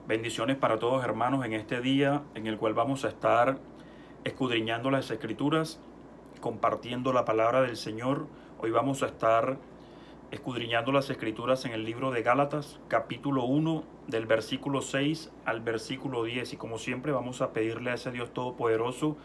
Bendiciones para todos, hermanos, en este día en el cual vamos a estar escudriñando las Escrituras, compartiendo la palabra del Señor. Hoy vamos a estar escudriñando las Escrituras en el libro de Gálatas, capítulo 1, del versículo 6 al versículo 10. Y como siempre vamos a pedirle a ese Dios Todopoderoso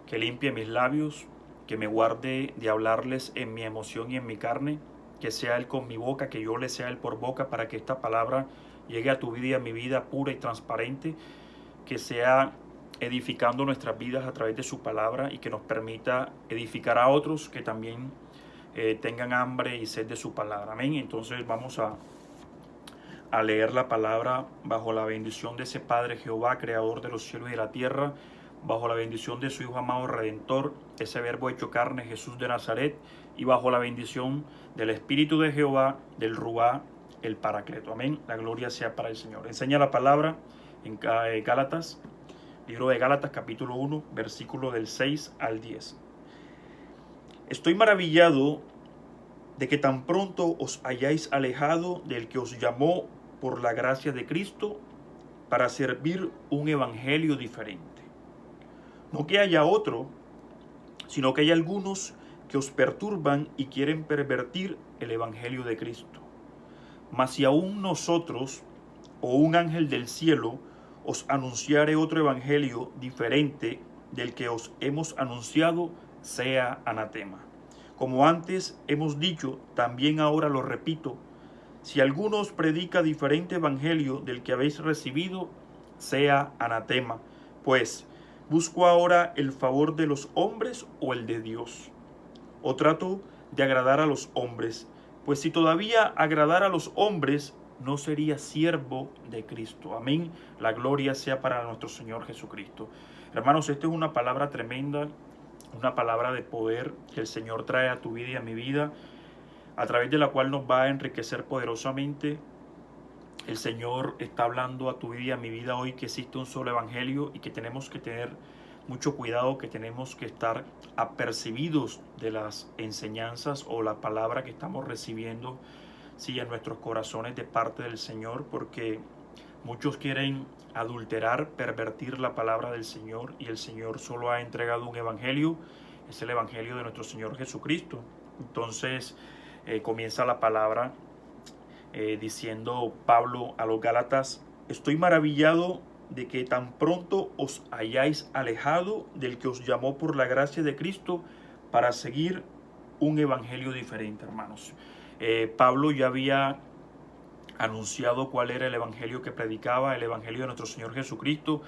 que limpie mis labios, que me guarde de hablarles en mi emoción y en mi carne, que sea Él con mi boca, que yo le sea Él por boca, para que esta palabra llegue a tu vida y a mi vida pura y transparente, que sea edificando nuestras vidas a través de su palabra y que nos permita edificar a otros que también tengan hambre y sed de su palabra. Amén. Entonces vamos a leer la palabra bajo la bendición de ese Padre Jehová, creador de los cielos y de la tierra, bajo la bendición de su Hijo amado Redentor, ese Verbo hecho carne, Jesús de Nazaret, y bajo la bendición del Espíritu de Jehová, del Ruá, el Paracleto. Amén. La gloria sea para el Señor. Enseña la palabra en Gálatas, libro de Gálatas, capítulo 1, versículo del 6 al 10. Estoy maravillado de que tan pronto os hayáis alejado del que os llamó por la gracia de Cristo para servir un evangelio diferente. No que haya otro, sino que hay algunos que os perturban y quieren pervertir el evangelio de Cristo. Mas si aún nosotros o un ángel del cielo os anunciare otro evangelio diferente del que os hemos anunciado, sea anatema. Como antes hemos dicho, también ahora lo repito, si alguno os predica diferente evangelio del que habéis recibido, sea anatema. Pues, ¿busco ahora el favor de los hombres o el de Dios? ¿O trato de agradar a los hombres? Pues si todavía agradara a los hombres, no sería siervo de Cristo. Amén. La gloria sea para nuestro Señor Jesucristo. Hermanos, esta es una palabra tremenda, una palabra de poder que el Señor trae a tu vida y a mi vida, a través de la cual nos va a enriquecer poderosamente. El Señor está hablando a tu vida y a mi vida hoy que existe un solo evangelio y que tenemos que tener mucho cuidado, que tenemos que estar apercibidos de las enseñanzas o la palabra que estamos recibiendo, sí, en nuestros corazones de parte del Señor, porque muchos quieren adulterar, pervertir la palabra del Señor, y el Señor solo ha entregado un evangelio, es el evangelio de nuestro Señor Jesucristo. Entonces comienza la palabra diciendo Pablo a los Gálatas: estoy maravillado de que tan pronto os hayáis alejado del que os llamó por la gracia de Cristo para seguir un evangelio diferente, hermanos. Pablo ya había anunciado cuál era el evangelio que predicaba, el evangelio de nuestro Señor Jesucristo,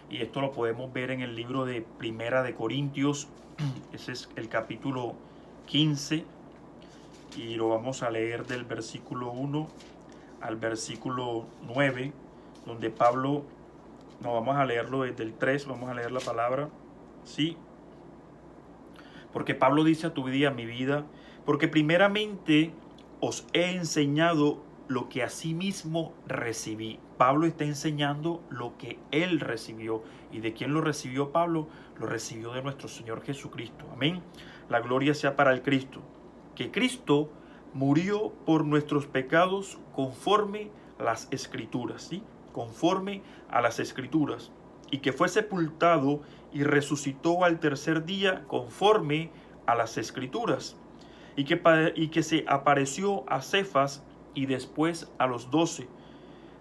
y esto lo podemos ver en el libro de Primera de Corintios. Ese es el capítulo 15, y lo vamos a leer del versículo 1 al versículo 9, donde Pablo, no, vamos a leerlo desde el 3, vamos a leer la palabra, sí, porque Pablo dice a tu vida y a mi vida: porque primeramente os he enseñado lo que asimismo recibí. Pablo está enseñando lo que él recibió. ¿Y de quién lo recibió Pablo? Lo recibió de nuestro Señor Jesucristo. Amén. La gloria sea para el Cristo. Que Cristo murió por nuestros pecados conforme a las Escrituras, ¿sí? Conforme a las Escrituras. Y que fue sepultado y resucitó al tercer día conforme a las Escrituras. Y que se apareció a Cefas y después a los 12.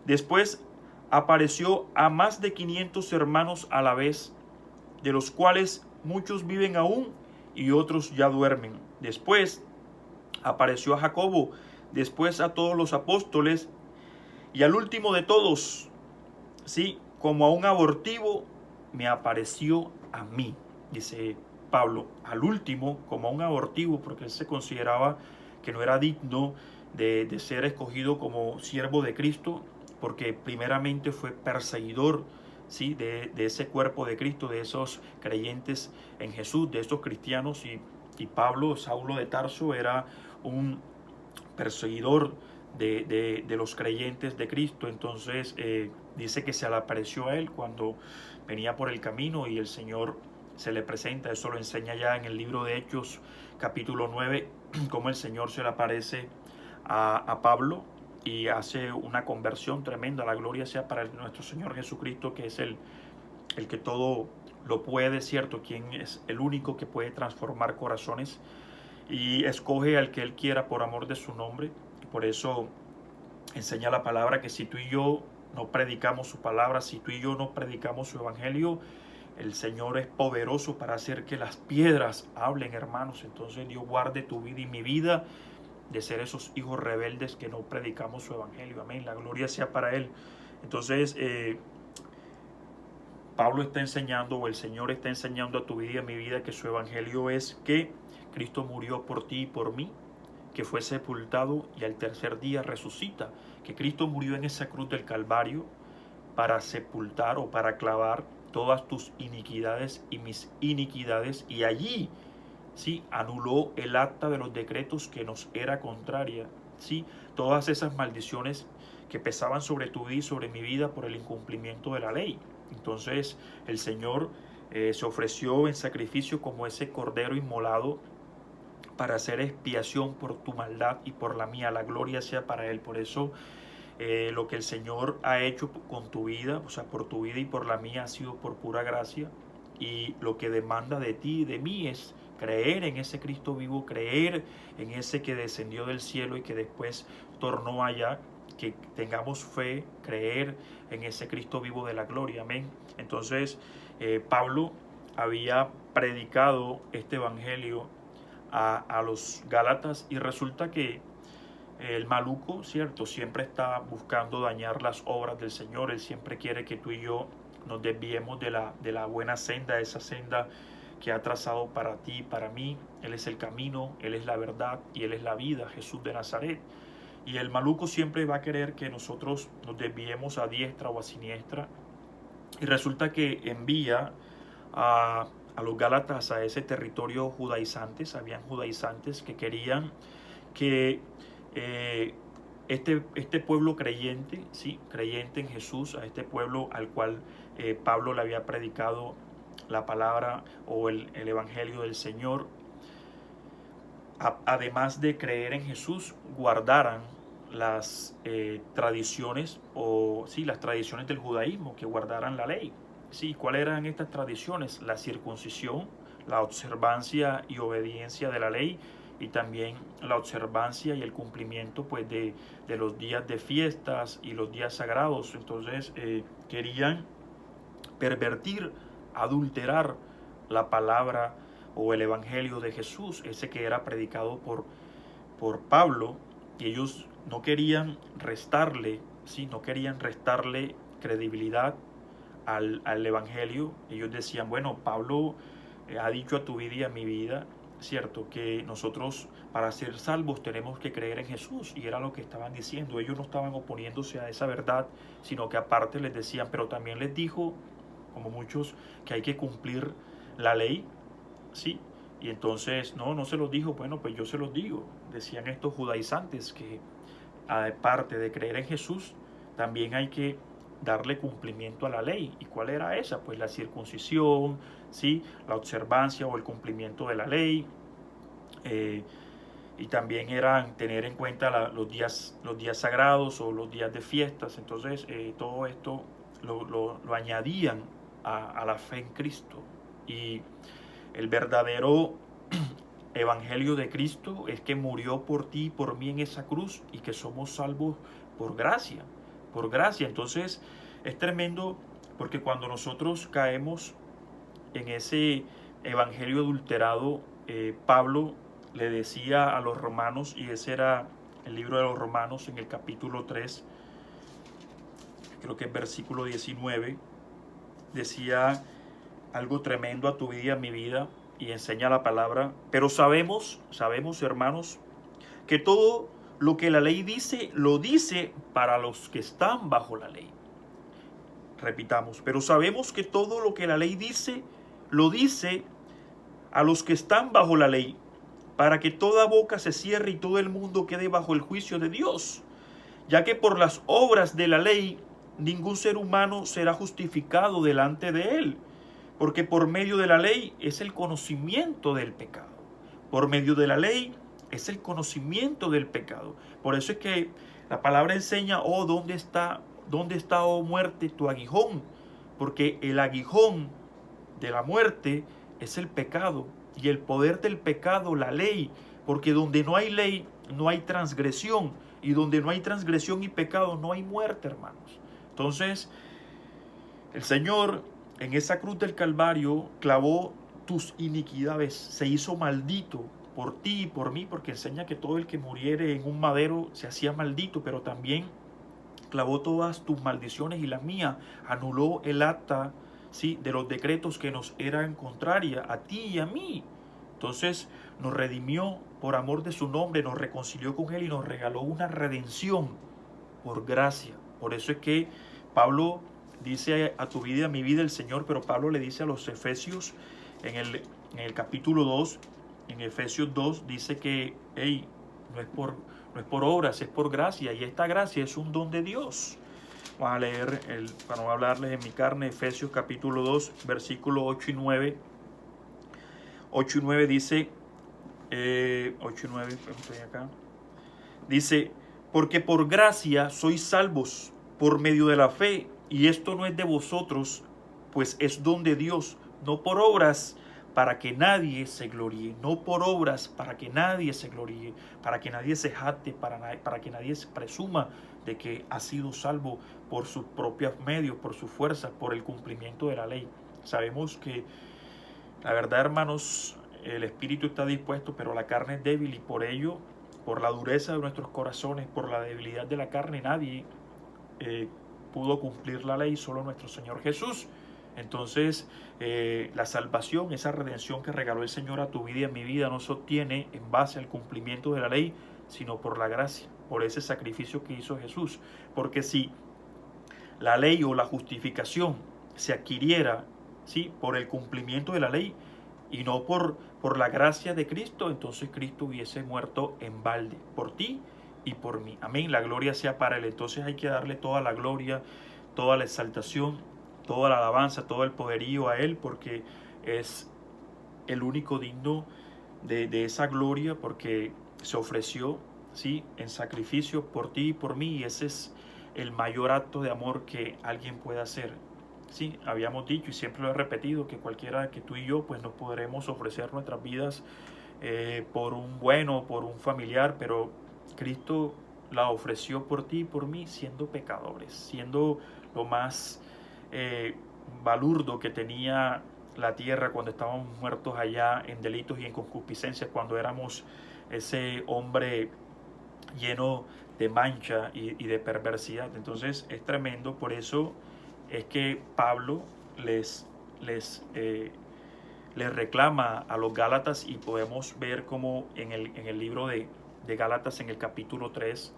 Después apareció a más de 500 hermanos a la vez, de los cuales muchos viven aún y otros ya duermen. Después apareció a Jacobo, después a todos los apóstoles, y al último de todos, sí, como a un abortivo, me apareció a mí, dice Pablo. Al último, como a un abortivo, porque él se consideraba que no era digno de ser escogido como siervo de Cristo, porque primeramente fue perseguidor, ¿sí? de ese cuerpo de Cristo, de esos creyentes en Jesús, de esos cristianos. Y Pablo, Saulo de Tarso, era un perseguidor de los creyentes de Cristo. Entonces dice que se le apareció a él cuando venía por el camino y el Señor se le presenta. Eso lo enseña ya en el libro de Hechos capítulo 9, cómo el Señor se le aparece a Pablo y hace una conversión tremenda. La gloria sea para nuestro Señor Jesucristo, que es el que todo lo puede, ¿cierto? Quien es el único que puede transformar corazones y escoge al que Él quiera por amor de su nombre. Por eso enseña la palabra que si tú y yo no predicamos su palabra, si tú y yo no predicamos su evangelio, el Señor es poderoso para hacer que las piedras hablen, hermanos. Entonces Dios guarde tu vida y mi vida de ser esos hijos rebeldes que no predicamos su evangelio. Amén. La gloria sea para Él. Entonces, Pablo está enseñando, o el Señor está enseñando a tu vida y a mi vida, que su evangelio es que Cristo murió por ti y por mí, que fue sepultado y al tercer día resucita, que Cristo murió en esa cruz del Calvario para sepultar o para clavar todas tus iniquidades y mis iniquidades, y allí ¿sí? Anuló el acta de los decretos que nos era contraria, ¿sí? Todas esas maldiciones que pesaban sobre tu vida y sobre mi vida por el incumplimiento de la ley. Entonces el Señor se ofreció en sacrificio como ese cordero inmolado para hacer expiación por tu maldad y por la mía. La gloria sea para Él. Por eso lo que el Señor ha hecho con tu vida, o sea, por tu vida y por la mía, ha sido por pura gracia. Y lo que demanda de ti y de mí es creer en ese Cristo vivo, creer en ese que descendió del cielo y que después tornó allá, que tengamos fe, creer en ese Cristo vivo de la gloria. Amén. Entonces, Pablo había predicado este evangelio a los Gálatas y resulta que el maluco, ¿cierto? Siempre está buscando dañar las obras del Señor. Él siempre quiere que tú y yo nos desviemos de la buena senda, esa senda que ha trazado para ti y para mí. Él es el camino, Él es la verdad y Él es la vida, Jesús de Nazaret. Y el maluco siempre va a querer que nosotros nos desviemos a diestra o a siniestra. Y resulta que envía a los Gálatas a ese territorio judaizantes. Habían judaizantes que querían que este pueblo creyente, ¿sí? Creyente en Jesús, a este pueblo al cual Pablo le había predicado la palabra o el evangelio del Señor, además de creer en Jesús, guardaran las tradiciones o sí, las tradiciones del judaísmo, que guardaran la ley. Sí, ¿cuáles eran estas tradiciones? La circuncisión, la observancia y obediencia de la ley, y también la observancia y el cumplimiento pues de los días de fiestas y los días sagrados. Entonces querían pervertir, adulterar la palabra o el evangelio de Jesús, ese que era predicado por Pablo, y ellos no querían restarle, ¿sí? No querían restarle credibilidad al evangelio. Ellos decían, bueno, Pablo ha dicho a tu vida y a mi vida, cierto, que nosotros para ser salvos tenemos que creer en Jesús, y era lo que estaban diciendo. Ellos no estaban oponiéndose a esa verdad, sino que aparte les decían, pero también les dijo, como muchos, que hay que cumplir la ley, ¿sí? Y entonces, no se los dijo, bueno, pues yo se los digo. Decían estos judaizantes que aparte de creer en Jesús, también hay que darle cumplimiento a la ley. ¿Y cuál era esa? Pues la circuncisión, ¿sí? La observancia o el cumplimiento de la ley. Y también eran tener en cuenta los días sagrados o los días de fiestas. Entonces, todo esto lo añadían a la fe en Cristo. Y el verdadero evangelio de Cristo es que murió por ti y por mí en esa cruz, y que somos salvos por gracia, por gracia. Entonces es tremendo, porque cuando nosotros caemos en ese evangelio adulterado, Pablo le decía a los romanos, y ese era el libro de los Romanos en el capítulo 3, creo que es versículo 19, decía algo tremendo a tu vida y a mi vida, y enseña la palabra. Pero sabemos, hermanos, que todo lo que la ley dice, lo dice para los que están bajo la ley. Repitamos, pero sabemos que todo lo que la ley dice, lo dice a los que están bajo la ley, para que toda boca se cierre y todo el mundo quede bajo el juicio de Dios, ya que por las obras de la ley ningún ser humano será justificado delante de él, porque por medio de la ley es el conocimiento del pecado. Por medio de la ley es el conocimiento del pecado. Por eso es que La palabra enseña, dónde está, oh muerte, tu aguijón? Porque el aguijón de la muerte es el pecado, y el poder del pecado, la ley, porque donde no hay ley, no hay transgresión, y donde no hay transgresión y pecado, no hay muerte, hermanos. Entonces, el Señor en esa cruz del Calvario clavó tus iniquidades, se hizo maldito por ti y por mí, porque enseña que todo el que muriere en un madero se hacía maldito, pero también clavó todas tus maldiciones y las mías, anuló el acta, ¿sí?, de los decretos que nos eran contraria a ti y a mí. Entonces nos redimió por amor de su nombre, nos reconcilió con Él y nos regaló una redención por gracia. Por eso es que Pablo dice a tu vida y a mi vida el Señor, pero Pablo le dice a los Efesios en el capítulo 2, en Efesios 2, dice que hey, no es por obras, es por gracia, y esta gracia es un don de Dios. Vamos a leer, para no hablarles en mi carne, Efesios capítulo 2, versículos 8 y 9. 8 y 9 dice, 8 y 9, estoy acá. Dice, porque por gracia sois salvos por medio de la fe, y esto no es de vosotros, pues es don de Dios, no por obras, para que nadie se gloríe, no por obras, para que nadie se gloríe, para que nadie se jacte, para que nadie se presuma de que ha sido salvo por sus propios medios, por su fuerza, por el cumplimiento de la ley. Sabemos que la verdad, hermanos, el espíritu está dispuesto, pero la carne es débil, y por ello, por la dureza de nuestros corazones, por la debilidad de la carne, nadie pudo cumplir la ley, solo nuestro Señor Jesús. Entonces, la salvación, esa redención que regaló el Señor a tu vida y a mi vida, no se obtiene en base al cumplimiento de la ley, sino por la gracia, por ese sacrificio que hizo Jesús. Porque si la ley o la justificación se adquiriera, ¿sí?, por el cumplimiento de la ley y no por la gracia de Cristo, entonces Cristo hubiese muerto en balde por ti y por mí. Amén. La gloria sea para Él. Entonces hay que darle toda la gloria, toda la exaltación, toda la alabanza, todo el poderío a Él, porque es el único digno de esa gloria, porque se ofreció, ¿sí?, en sacrificio por ti y por mí, y ese es el mayor acto de amor que alguien puede hacer. Sí, habíamos dicho y siempre lo he repetido que cualquiera, que tú y yo, pues nos podremos ofrecer nuestras vidas por un bueno, por un familiar, pero Cristo la ofreció por ti y por mí siendo pecadores, siendo lo más balurdo que tenía la tierra cuando estábamos muertos allá en delitos y en concupiscencias, cuando éramos ese hombre lleno de mancha y de perversidad. Entonces es tremendo, por eso es que Pablo les reclama a los Gálatas, y podemos ver como en el libro de Gálatas, en el capítulo 3,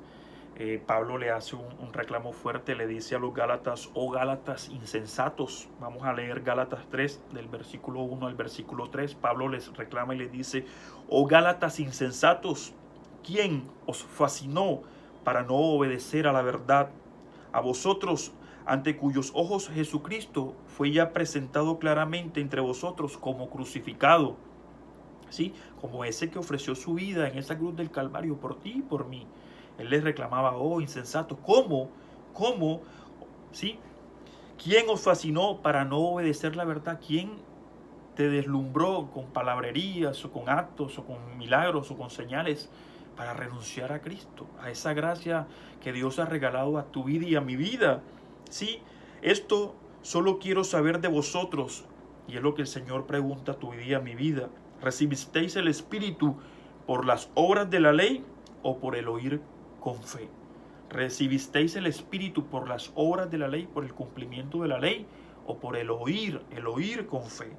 Pablo le hace un reclamo fuerte, le dice a los Gálatas, oh Gálatas insensatos. Vamos a leer Gálatas 3, del versículo 1 al versículo 3. Pablo les reclama y les dice, oh Gálatas insensatos, ¿quién os fascinó para no obedecer a la verdad? A vosotros, ante cuyos ojos Jesucristo fue ya presentado claramente entre vosotros como crucificado, ¿sí?, como ese que ofreció su vida en esa cruz del Calvario por ti y por mí. Él les reclamaba, oh insensato, ¿cómo? ¿Sí? ¿Quién os fascinó para no obedecer la verdad? ¿Quién te deslumbró con palabrerías o con actos o con milagros o con señales para renunciar a Cristo, a esa gracia que Dios ha regalado a tu vida y a mi vida? Sí, esto solo quiero saber de vosotros, y es lo que el Señor pregunta a tu vida y a mi vida. ¿Recibisteis el Espíritu por las obras de la ley o por el oír con fe? ¿Recibisteis el Espíritu por las obras de la ley, por el cumplimiento de la ley, o por el oír con fe?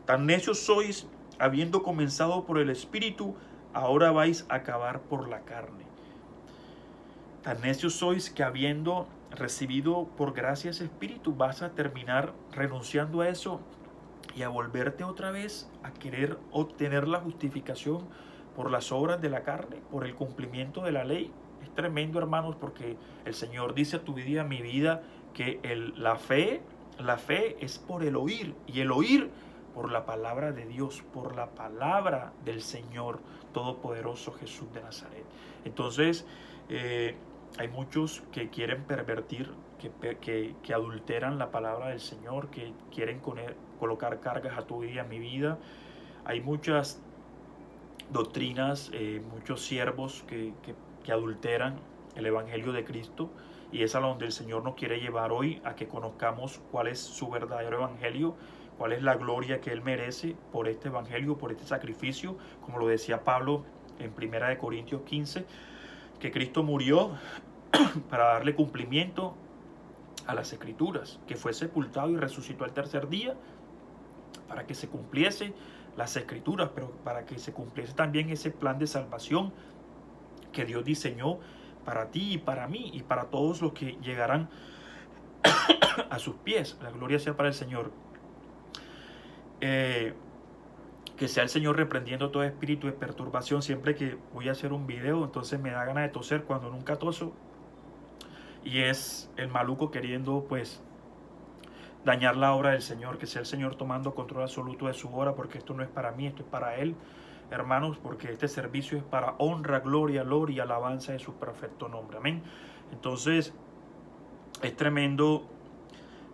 Tan necios sois, habiendo comenzado por el Espíritu, ahora vais a acabar por la carne. Tan necios sois que, habiendo recibido por gracia ese Espíritu, vas a terminar renunciando a eso y a volverte otra vez a querer obtener la justificación por las obras de la carne, por el cumplimiento de la ley. Es tremendo, hermanos, porque el Señor dice a tu vida y a mi vida que la fe es por el oír, y el oír por la palabra de Dios, por la palabra del Señor Todopoderoso Jesús de Nazaret. Entonces, Hay muchos que quieren pervertir, que adulteran la palabra del Señor, que quieren colocar cargas a tu vida y a mi vida. Hay muchas doctrinas, muchos siervos que adulteran el Evangelio de Cristo, y es a donde el Señor nos quiere llevar hoy, a que conozcamos cuál es su verdadero Evangelio, cuál es la gloria que Él merece por este Evangelio, por este sacrificio, como lo decía Pablo en 1 Corintios 15, que Cristo murió para darle cumplimiento a las Escrituras, que fue sepultado y resucitó al tercer día, para que se cumpliese las Escrituras, pero para que se cumpliese también ese plan de salvación que Dios diseñó para ti y para mí y para todos los que llegarán a sus pies. La gloria sea para el Señor. Que sea el Señor reprendiendo todo espíritu de perturbación. Siempre que voy a hacer un video, entonces me da ganas de toser cuando nunca toso, y es el maluco queriendo pues dañar la obra del Señor. Que sea el Señor tomando control absoluto de su obra, porque esto no es para mí, esto es para Él, hermanos, porque este servicio es para honra, gloria y alabanza de su perfecto nombre. Amén. Entonces es tremendo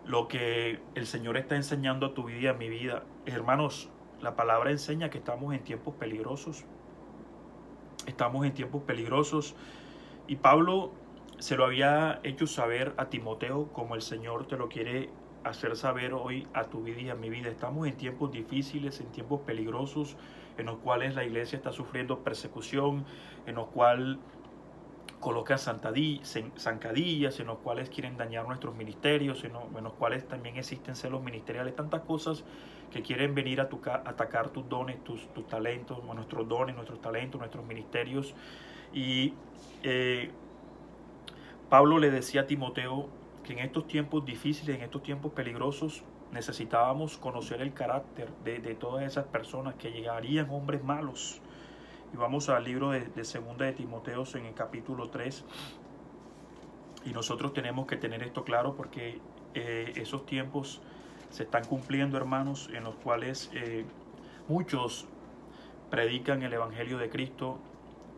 lo que el Señor está enseñando a tu vida y a mi vida. Hermanos, la palabra enseña que estamos en tiempos peligrosos. Estamos en tiempos peligrosos, y Pablo se lo había hecho saber a Timoteo, como el Señor te lo quiere hacer saber hoy a tu vida y a mi vida. Estamos en tiempos difíciles, en tiempos peligrosos, en los cuales la iglesia está sufriendo persecución, en los cuales colocan zancadillas, en los cuales quieren dañar nuestros ministerios, en los cuales también existen celos ministeriales, tantas cosas que quieren venir a atacar tus dones, tus talentos, nuestros dones, nuestros talentos, nuestros ministerios. Y Pablo le decía a Timoteo que en estos tiempos difíciles, en estos tiempos peligrosos, necesitábamos conocer el carácter de todas esas personas, que llegarían hombres malos. Y vamos al libro de 2 de Timoteo en el capítulo 3. Y nosotros tenemos que tener esto claro, porque esos tiempos se están cumpliendo, hermanos, en los cuales muchos predican el Evangelio de Cristo,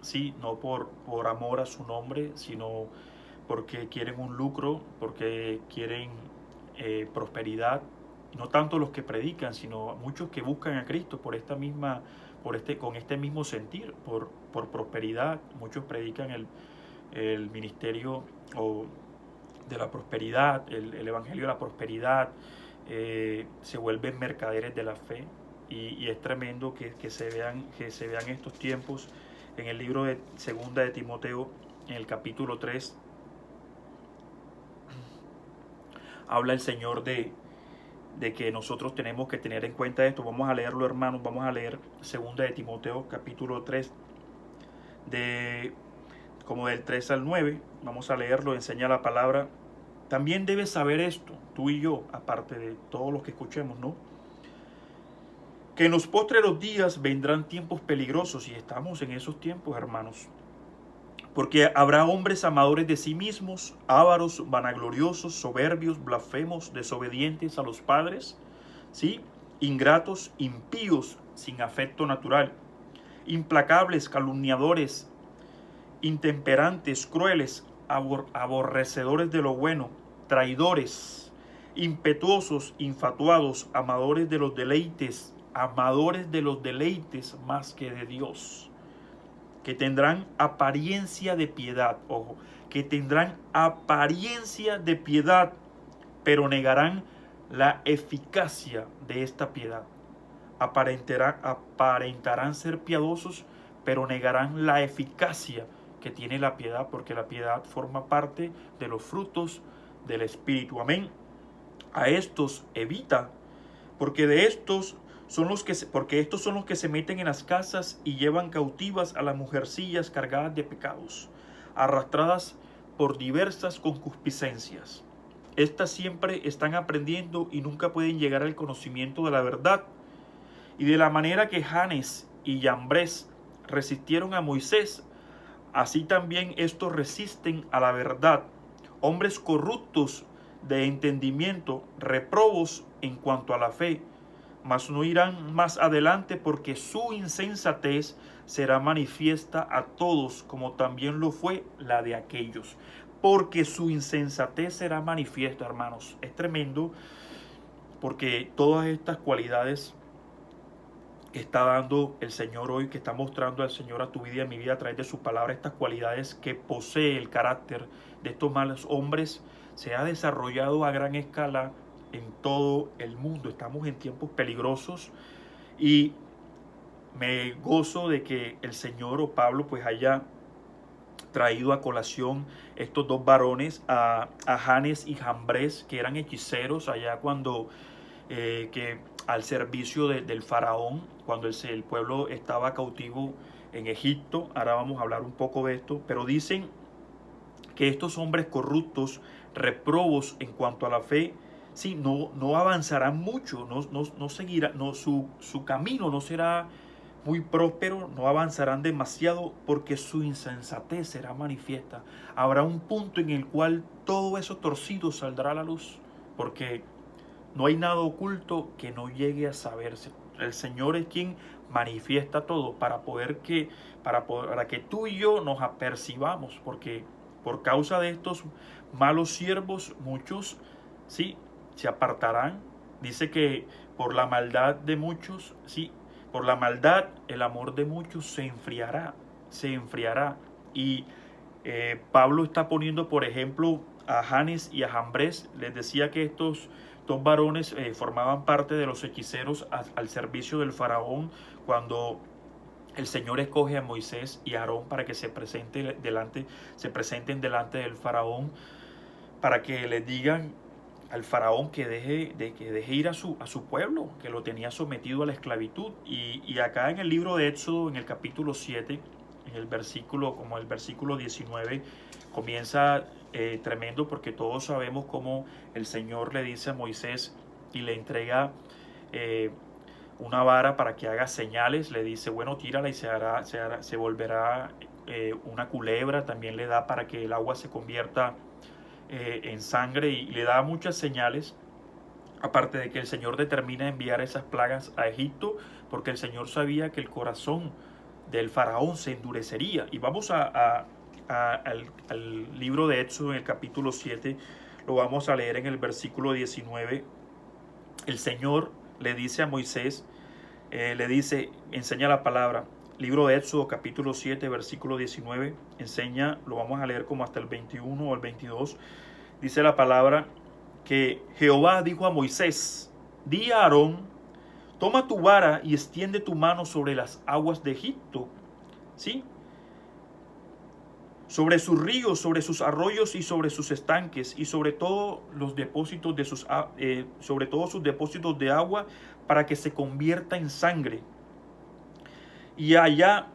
sí, no por amor a su nombre, sino porque quieren un lucro, porque quieren prosperidad. No tanto los que predican, sino muchos que buscan a Cristo con este mismo sentir, por prosperidad. Muchos predican el ministerio de la prosperidad, el evangelio de la prosperidad. Se vuelven mercaderes de la fe, y es tremendo que se vean estos tiempos. En el libro de 2 de Timoteo, en el capítulo 3, habla el Señor de que nosotros tenemos que tener en cuenta esto. Vamos a leerlo, hermanos. Vamos a leer 2 de Timoteo, capítulo 3, como del 3 al 9. Vamos a leerlo, enseña la palabra. También debes saber esto, tú y yo, aparte de todos los que escuchemos, ¿no? Que en los postreros días vendrán tiempos peligrosos, y estamos en esos tiempos, hermanos. Porque habrá hombres amadores de sí mismos, ávaros, vanagloriosos, soberbios, blasfemos, desobedientes a los padres, ¿sí? Ingratos, impíos, sin afecto natural, implacables, calumniadores, intemperantes, crueles, aborrecedores de lo bueno, traidores, impetuosos, infatuados, amadores de los deleites más que de Dios, que tendrán apariencia de piedad, ojo, que tendrán apariencia de piedad, pero negarán la eficacia de esta piedad. Aparentarán ser piadosos, pero negarán la eficacia que tiene la piedad, porque la piedad forma parte de los frutos del Espíritu. Amén. A estos evita, porque estos son los que se meten en las casas y llevan cautivas a las mujercillas cargadas de pecados, arrastradas por diversas concupiscencias. Estas siempre están aprendiendo y nunca pueden llegar al conocimiento de la verdad. Y de la manera que Janes y Jambres resistieron a Moisés, así también estos resisten a la verdad. Hombres corruptos de entendimiento, reprobos en cuanto a la fe, mas no irán más adelante, porque su insensatez será manifiesta a todos, como también lo fue la de aquellos. Porque su insensatez será manifiesta, hermanos. Es tremendo, porque todas estas cualidades que está dando el Señor hoy, que está mostrando el Señor a tu vida y a mi vida a través de su palabra, estas cualidades que posee el carácter de estos malos hombres, se ha desarrollado a gran escala en todo el mundo. Estamos en tiempos peligrosos y me gozo de que el Señor o Pablo pues haya traído a colación estos dos varones, a Janes y Jambres, que eran hechiceros allá cuando que al servicio del faraón, cuando el pueblo estaba cautivo en Egipto. Ahora vamos a hablar un poco de esto, pero dicen que estos hombres corruptos, reprobos en cuanto a la fe, sí, no avanzarán mucho, no seguirá, su camino no será muy próspero, no avanzarán demasiado, porque su insensatez será manifiesta. Habrá un punto en el cual todo eso torcido saldrá a la luz, porque no hay nada oculto que no llegue a saberse. El Señor es quien manifiesta todo para que tú y yo nos apercibamos, porque por causa de estos malos siervos muchos sí se apartarán. Dice que por la maldad de muchos, sí, por la maldad el amor de muchos se enfriará. Y Pablo está poniendo, por ejemplo, a Janes y a Jambres. Les decía que estos dos varones formaban parte de los hechiceros al servicio del faraón, cuando el Señor escoge a Moisés y a Aarón para que se presenten delante del faraón, para que le digan al faraón que deje ir a su pueblo, que lo tenía sometido a la esclavitud. Y acá en el libro de Éxodo, en el capítulo 7, en el versículo 19, comienza tremendo, porque todos sabemos cómo el Señor le dice a Moisés y le entrega una vara para que haga señales. Le dice, bueno, tírala y se volverá una culebra. También le da para que el agua se convierta en sangre, y le da muchas señales. Aparte de que el Señor determina enviar esas plagas a Egipto, porque el Señor sabía que el corazón del faraón se endurecería. Y vamos al libro de Éxodo, en el capítulo 7, lo vamos a leer en el versículo 19. El Señor le dice a Moisés, enseña la palabra. Libro de Éxodo, capítulo 7, versículo 19, lo vamos a leer como hasta el 21 o el 22. Dice la palabra que Jehová dijo a Moisés, di a Aarón, toma tu vara y extiende tu mano sobre las aguas de Egipto, ¿sí? Sobre sus ríos, sobre sus arroyos y sobre sus estanques, y sobre todos los depósitos sobre todos sus depósitos de agua, para que se convierta en sangre. Y haya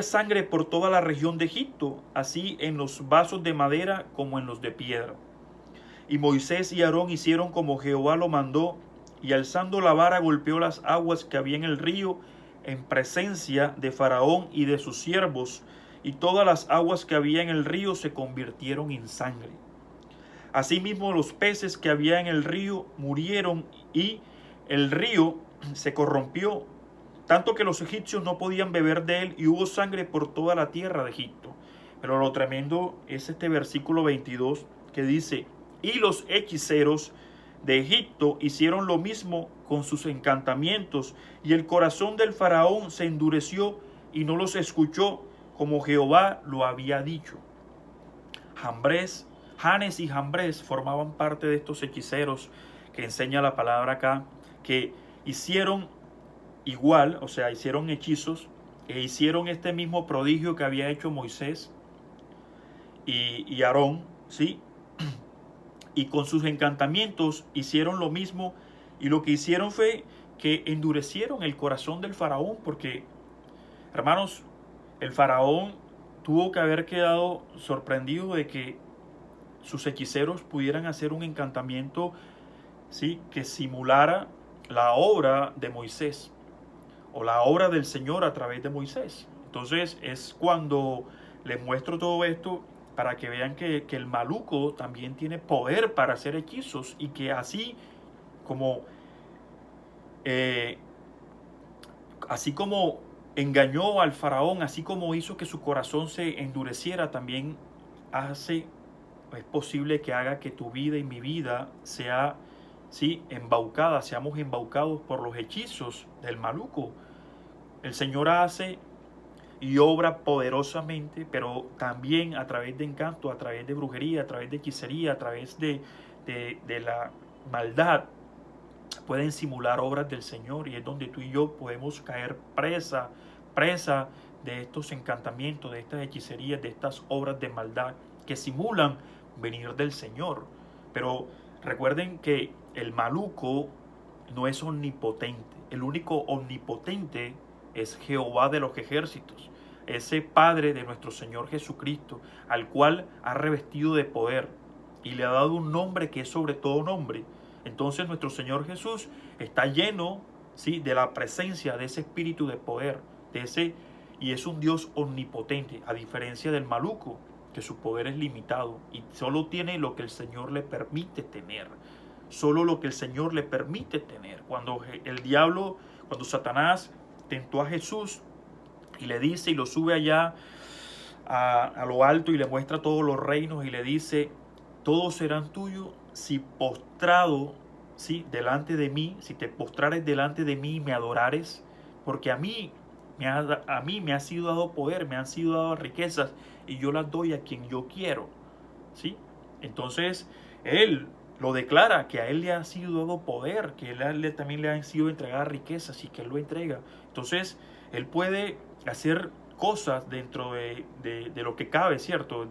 sangre por toda la región de Egipto, así en los vasos de madera como en los de piedra. Y Moisés y Aarón hicieron como Jehová lo mandó, y alzando la vara golpeó las aguas que había en el río en presencia de Faraón y de sus siervos, y todas las aguas que había en el río se convirtieron en sangre. Asimismo los peces que había en el río murieron, y el río se corrompió, tanto que los egipcios no podían beber de él, y hubo sangre por toda la tierra de Egipto. Pero lo tremendo es este versículo 22, que dice, y los hechiceros de Egipto hicieron lo mismo con sus encantamientos, y el corazón del faraón se endureció y no los escuchó, como Jehová lo había dicho. Janes y Jambres formaban parte de estos hechiceros que enseña la palabra acá, que hicieron igual, o sea, hicieron hechizos, e hicieron este mismo prodigio que había hecho Moisés y Aarón, ¿sí? Y con sus encantamientos hicieron lo mismo, y lo que hicieron fue que endurecieron el corazón del faraón, porque, hermanos, el faraón tuvo que haber quedado sorprendido de que sus hechiceros pudieran hacer un encantamiento, ¿sí?, que simulara la obra de Moisés, o la obra del Señor a través de Moisés. Entonces es cuando les muestro todo esto, para que vean que el maluco también tiene poder para hacer hechizos, y que así como Eh, Así como engañó al faraón, así como hizo que su corazón se endureciera, también es posible que haga que tu vida y mi vida sea, sí, embaucada, seamos embaucados por los hechizos del maluco. El Señor hace y obra poderosamente, pero también a través de encanto, a través de brujería, a través de hechicería, a través de la maldad, pueden simular obras del Señor, y es donde tú y yo podemos caer presa de estos encantamientos, de estas hechicerías, de estas obras de maldad que simulan venir del Señor. Pero recuerden que el maluco no es omnipotente. El único omnipotente es Jehová de los ejércitos, ese Padre de nuestro Señor Jesucristo, al cual ha revestido de poder y le ha dado un nombre que es sobre todo nombre. Entonces nuestro Señor Jesús está lleno, ¿sí?, de la presencia de ese espíritu de poder, y es un Dios omnipotente, a diferencia del maluco, que su poder es limitado y solo tiene lo que el Señor le permite tener. Solo lo que el Señor le permite tener. Cuando Satanás tentó a Jesús y le dice y lo sube allá a lo alto y le muestra todos los reinos y le dice: todos serán tuyos si postrado, ¿sí?, delante de mí, si te postrares delante de mí y me adorares, porque a mí me ha sido dado poder, me han sido dadas riquezas y yo las doy a quien yo quiero, ¿sí? Entonces él lo declara, que a él le ha sido dado poder, que a él también le han sido entregadas riquezas y que él lo entrega. Entonces él puede hacer cosas dentro de lo que cabe, ¿cierto?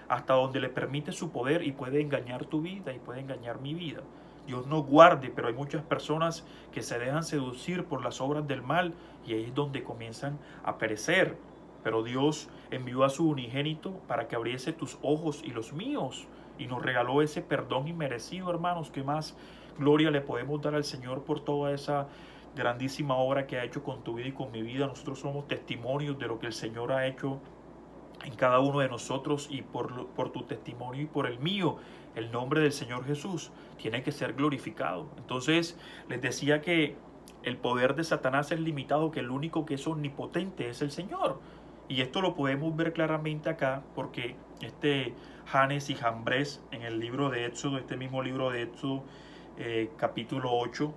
Hasta donde le permite su poder, y puede engañar tu vida y puede engañar mi vida. Dios nos guarde, pero hay muchas personas que se dejan seducir por las obras del mal y ahí es donde comienzan a perecer. Pero Dios envió a su unigénito para que abriese tus ojos y los míos y nos regaló ese perdón inmerecido, hermanos. ¿Qué más gloria le podemos dar al Señor por toda esa grandísima obra que ha hecho con tu vida y con mi vida? Nosotros somos testimonios de lo que el Señor ha hecho en cada uno de nosotros, y por tu testimonio y por el mío, el nombre del Señor Jesús tiene que ser glorificado. Entonces les decía que el poder de Satanás es limitado, que el único que es omnipotente es el Señor. Y esto lo podemos ver claramente acá, porque Janes y Jambres, en el libro de Éxodo, este mismo libro de Éxodo, capítulo 8,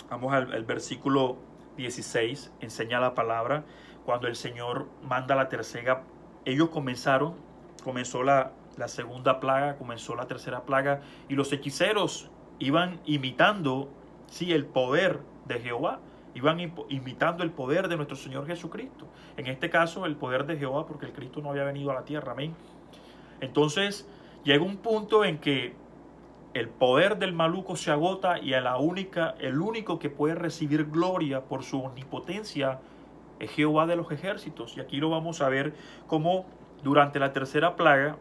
vamos al versículo 16, enseña la palabra. Cuando el Señor manda la tercera, ellos comenzó la segunda plaga, comenzó la tercera plaga, y los hechiceros iban imitando, sí, el poder de Jehová, iban imitando el poder de nuestro Señor Jesucristo. En este caso, el poder de Jehová, porque el Cristo no había venido a la tierra, amén. Entonces, llega un punto en que el poder del maluco se agota y el único que puede recibir gloria por su omnipotencia es Jehová de los ejércitos. Y aquí lo vamos a ver como durante la tercera plaga,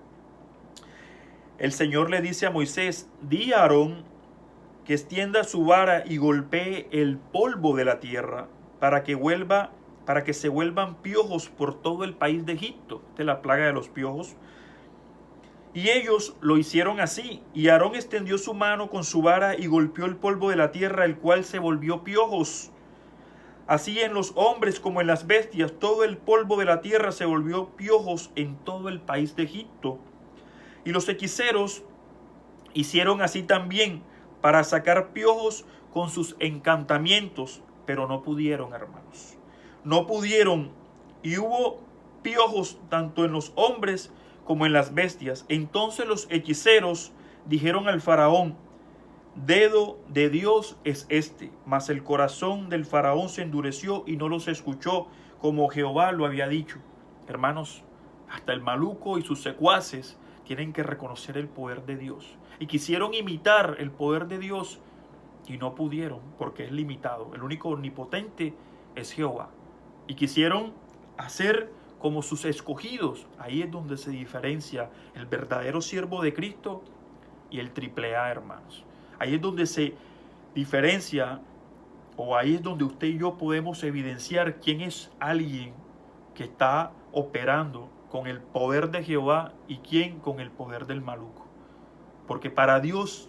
el Señor le dice a Moisés: di a Aarón que extienda su vara y golpee el polvo de la tierra para que se vuelvan piojos por todo el país de Egipto. Esta es la plaga de los piojos. Y ellos lo hicieron así, y Aarón extendió su mano con su vara y golpeó el polvo de la tierra, el cual se volvió piojos. Así en los hombres como en las bestias, todo el polvo de la tierra se volvió piojos en todo el país de Egipto. Y los hechiceros hicieron así también para sacar piojos con sus encantamientos, pero no pudieron, hermanos. No pudieron, y hubo piojos tanto en los hombres como en las bestias. Entonces los hechiceros dijeron al faraón: dedo de Dios es este. Mas el corazón del faraón se endureció y no los escuchó, como Jehová lo había dicho. Hermanos, hasta el maluco y sus secuaces tienen que reconocer el poder de Dios. Y quisieron imitar el poder de Dios y no pudieron, porque es limitado. El único omnipotente es Jehová. Y quisieron hacer como sus escogidos. Ahí es donde se diferencia el verdadero siervo de Cristo y el triple A, hermanos. Ahí es donde se diferencia, o ahí es donde usted y yo podemos evidenciar quién es alguien que está operando con el poder de Jehová y quién con el poder del maluco. Porque para Dios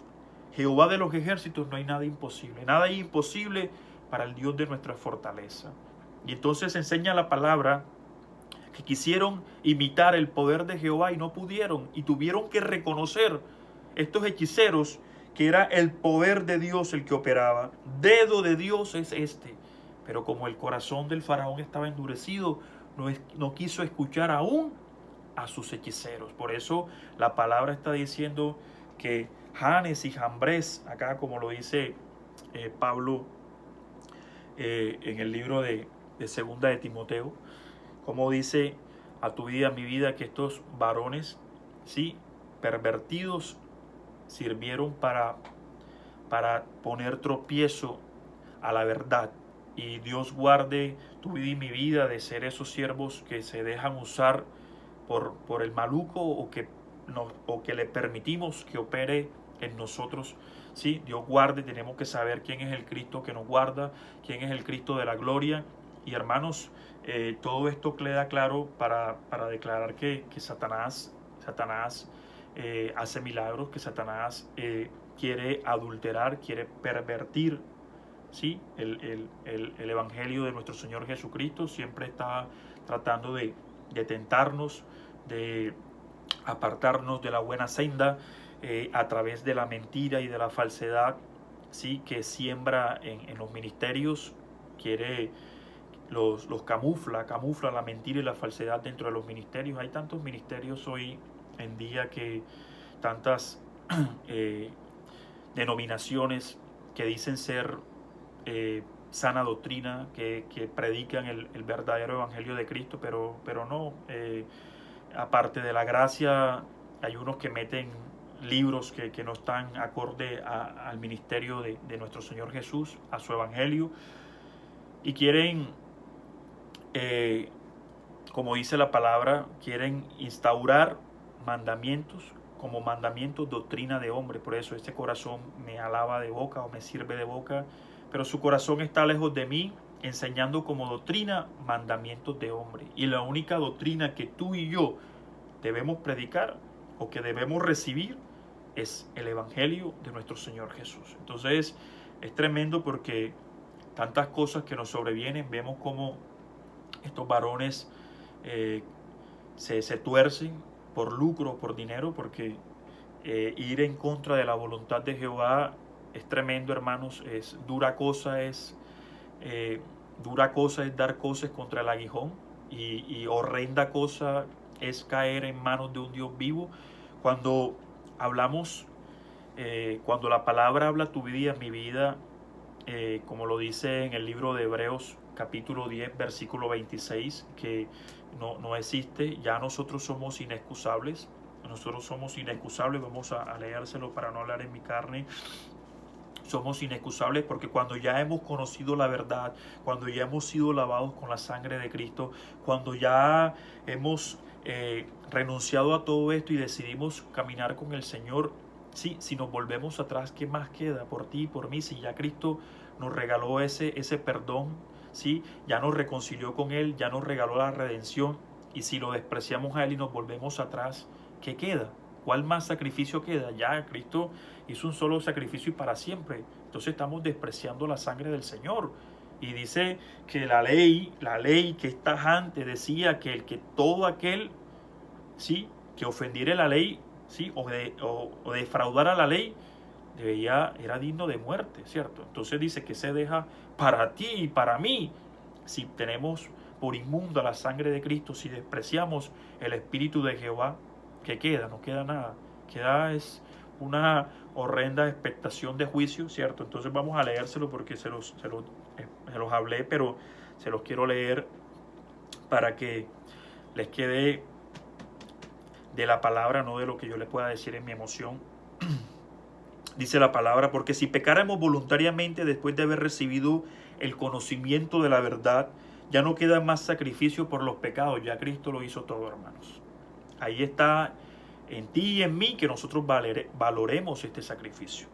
Jehová de los ejércitos, no hay nada imposible. Nada es imposible para el Dios de nuestra fortaleza. Y entonces enseña la palabra que quisieron imitar el poder de Jehová y no pudieron. Y tuvieron que reconocer estos hechiceros que era el poder de Dios el que operaba. Dedo de Dios es este. Pero como el corazón del faraón estaba endurecido, no quiso escuchar aún a sus hechiceros. Por eso la palabra está diciendo que Janes y Jambres, acá como lo dice Pablo en el libro de Segunda de Timoteo, como dice a tu vida, a mi vida, que estos varones, sí, pervertidos, sirvieron para poner tropiezo a la verdad. Y Dios guarde tu vida y mi vida de ser esos siervos que se dejan usar por el maluco o que le permitimos que opere en nosotros. Sí, Dios guarde, tenemos que saber quién es el Cristo que nos guarda, quién es el Cristo de la gloria. Y hermanos, todo esto queda claro para declarar que Satanás hace milagros, que Satanás quiere adulterar, quiere pervertir, ¿sí? el evangelio de nuestro Señor Jesucristo. Siempre está tratando de tentarnos, de apartarnos de la buena senda a través de la mentira y de la falsedad, ¿sí? Que siembra en los ministerios. Los camufla la mentira y la falsedad dentro de los ministerios. Hay tantos ministerios hoy en día, que tantas denominaciones que dicen ser sana doctrina, que predican el verdadero evangelio de Cristo, pero no. Aparte de la gracia, hay unos que meten libros que no están acorde al ministerio de nuestro Señor Jesús, a su evangelio, y quieren, como dice la palabra, quieren instaurar mandamientos como mandamientos, doctrina de hombre. Por eso este corazón me alaba de boca o me sirve de boca, pero su corazón está lejos de mí, enseñando como doctrina mandamientos de hombre. Y la única doctrina que tú y yo debemos predicar o que debemos recibir es el evangelio de nuestro Señor Jesús. Entonces es tremendo, porque tantas cosas que nos sobrevienen, vemos como estos varones se tuercen por lucro, por dinero, porque ir en contra de la voluntad de Jehová es tremendo, hermanos. Es dura cosa, es dar coces contra el aguijón, y horrenda cosa es caer en manos de un Dios vivo. Cuando hablamos, cuando la palabra habla tu vida, mi vida, como lo dice en el libro de Hebreos capítulo 10 versículo 26, que no existe, ya nosotros somos inexcusables. Vamos a leérselo para no hablar en mi carne. Somos inexcusables porque cuando ya hemos conocido la verdad, cuando ya hemos sido lavados con la sangre de Cristo, cuando ya hemos renunciado a todo esto y decidimos caminar con el Señor, sí, si nos volvemos atrás, ¿qué más queda por ti y por mí? Si ya Cristo nos regaló ese perdón, ¿sí? Ya nos reconcilió con Él, ya nos regaló la redención, y si lo despreciamos a Él y nos volvemos atrás, ¿qué queda? ¿Cuál más sacrificio queda? Ya Cristo hizo un solo sacrificio y para siempre. Entonces estamos despreciando la sangre del Señor. Y dice que la ley que es tajante, decía que todo aquel, ¿sí?, que ofendiere la ley, ¿sí?, o defraudara la ley, era digno de muerte, ¿cierto? Entonces dice que se deja para ti y para mí. Si tenemos por inmunda la sangre de Cristo, si despreciamos el Espíritu de Jehová, ¿qué queda? No queda nada. Es una horrenda expectación de juicio, ¿cierto? Entonces vamos a leérselo, porque se los hablé, pero se los quiero leer para que les quede de la palabra, no de lo que yo les pueda decir en mi emoción. Dice la palabra: porque si pecáramos voluntariamente después de haber recibido el conocimiento de la verdad, ya no queda más sacrificio por los pecados, ya Cristo lo hizo todo, hermanos. Ahí está en ti y en mí que nosotros valoremos este sacrificio.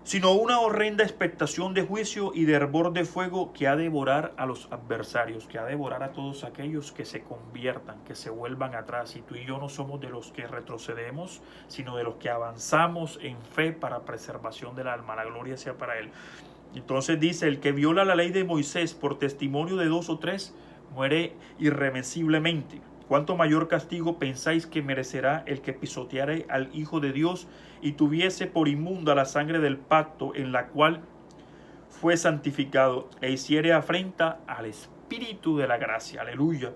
sino una horrenda expectación de juicio y de hervor de fuego que ha de devorar a los adversarios, que ha de devorar a todos aquellos que se conviertan, que se vuelvan atrás. Y tú y yo no somos de los que retrocedemos, sino de los que avanzamos en fe para preservación del alma. La gloria sea para Él. Entonces dice, el que viola la ley de Moisés por testimonio de 2 o 3, muere irremisiblemente. ¿Cuánto mayor castigo pensáis que merecerá el que pisoteare al Hijo de Dios y tuviese por inmunda la sangre del pacto en la cual fue santificado e hiciere afrenta al Espíritu de la gracia? Aleluya.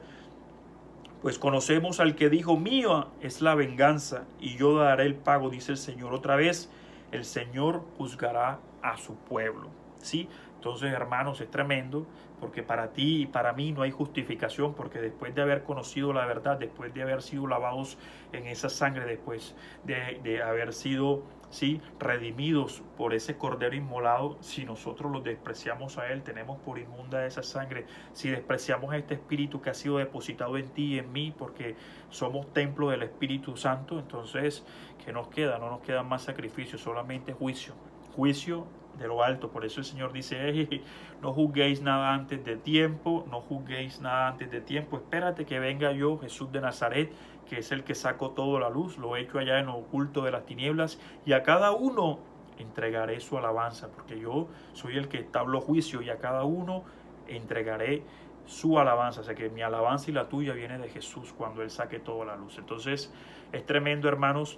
Pues conocemos al que dijo, mía es la venganza y yo daré el pago, dice el Señor. Otra vez, el Señor juzgará a su pueblo. ¿Sí? Entonces, hermanos, es tremendo, porque para ti y para mí no hay justificación, porque después de haber conocido la verdad, después de haber sido lavados en esa sangre, después de haber sido, ¿sí?, redimidos por ese cordero inmolado, si nosotros los despreciamos a Él, tenemos por inmunda esa sangre. Si despreciamos a este Espíritu que ha sido depositado en ti y en mí, porque somos templo del Espíritu Santo, entonces, ¿qué nos queda? No nos queda más sacrificio, solamente juicio. Juicio de lo alto. Por eso el Señor dice, no juzguéis nada antes de tiempo, no juzguéis nada antes de tiempo, espérate que venga yo, Jesús de Nazaret, que es el que sacó todo a la luz, lo he hecho allá en lo oculto de las tinieblas, y a cada uno entregaré su alabanza, porque yo soy el que establo juicio, y a cada uno entregaré su alabanza. O sea que mi alabanza y la tuya viene de Jesús cuando Él saque todo a la luz. Entonces es tremendo, hermanos.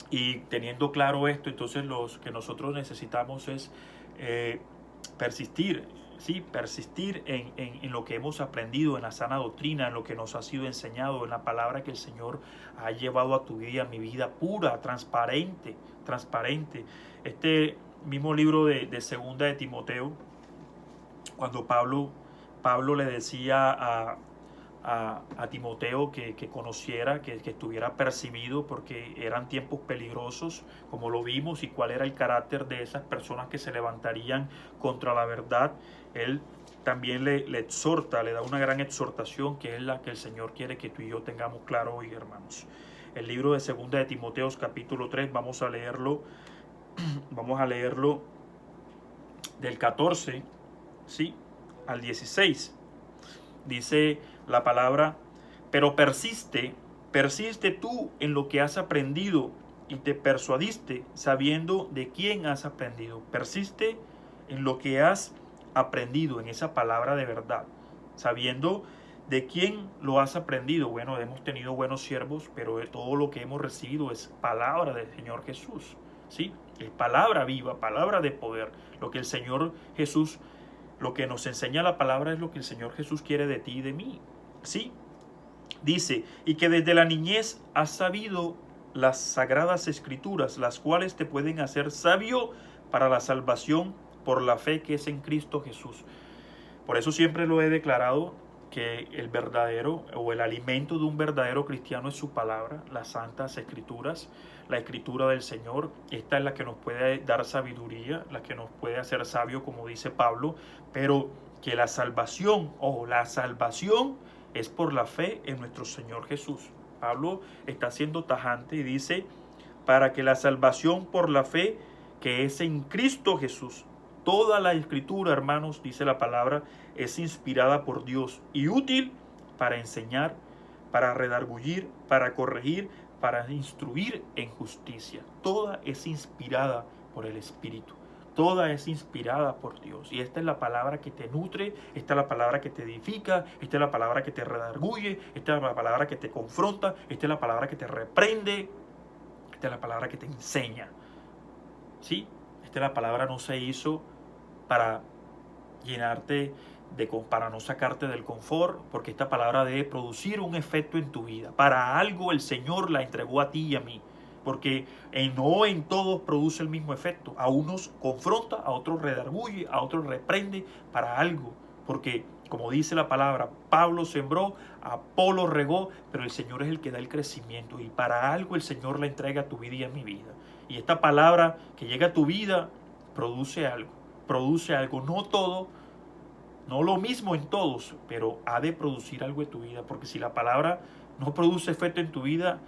Y teniendo claro esto, entonces lo que nosotros necesitamos es persistir, ¿sí? Persistir en lo que hemos aprendido, en la sana doctrina, en lo que nos ha sido enseñado, en la palabra que el Señor ha llevado a tu vida, a mi vida, pura, transparente. Este mismo libro de Segunda de Timoteo, cuando Pablo le decía a Timoteo que conociera, que estuviera percibido, porque eran tiempos peligrosos, como lo vimos, y cuál era el carácter de esas personas que se levantarían contra la verdad. Él también le exhorta, le da una gran exhortación, que es la que el Señor quiere que tú y yo tengamos claro hoy, hermanos. El libro de Segunda de Timoteo, capítulo 3, vamos a leerlo del 14, ¿sí?, al 16. Dice la palabra, pero persiste tú en lo que has aprendido y te persuadiste, sabiendo de quién has aprendido. Persiste en lo que has aprendido, en esa palabra de verdad, sabiendo de quién lo has aprendido. Bueno, hemos tenido buenos siervos, pero de todo lo que hemos recibido es palabra del Señor Jesús, ¿sí? Es palabra viva, palabra de poder. Lo que el Señor Jesús, lo que nos enseña la palabra es lo que el Señor Jesús quiere de ti y de mí, ¿sí? Dice, y que desde la niñez has sabido las sagradas escrituras, las cuales te pueden hacer sabio para la salvación por la fe que es en Cristo Jesús. Por eso siempre lo he declarado, que el verdadero o el alimento de un verdadero cristiano es su palabra, las santas escrituras, la escritura del Señor. Esta es la que nos puede dar sabiduría, la que nos puede hacer sabio, como dice Pablo, pero que la salvación es por la fe en nuestro Señor Jesús. Pablo está siendo tajante y dice, para que la salvación por la fe que es en Cristo Jesús. Toda la escritura, hermanos, dice la palabra, es inspirada por Dios y útil para enseñar, para redargüir, para corregir, para instruir en justicia. Toda es inspirada por el Espíritu. Toda es inspirada por Dios. Y esta es la palabra que te nutre, esta es la palabra que te edifica, esta es la palabra que te redarguye, esta es la palabra que te confronta, esta es la palabra que te reprende, esta es la palabra que te enseña. ¿Sí? Esta es la palabra no se hizo para llenarte para no sacarte del confort, porque esta palabra debe producir un efecto en tu vida. Para algo el Señor la entregó a ti y a mí, porque no en todos produce el mismo efecto. A unos confronta, a otros redarguye, a otros reprende, para algo, porque como dice la palabra, Pablo sembró, Apolo regó, pero el Señor es el que da el crecimiento, y para algo el Señor la entrega a tu vida y a mi vida. Y esta palabra que llega a tu vida produce algo, no todo, no lo mismo en todos, pero ha de producir algo en tu vida, porque si la palabra no produce efecto en tu vida,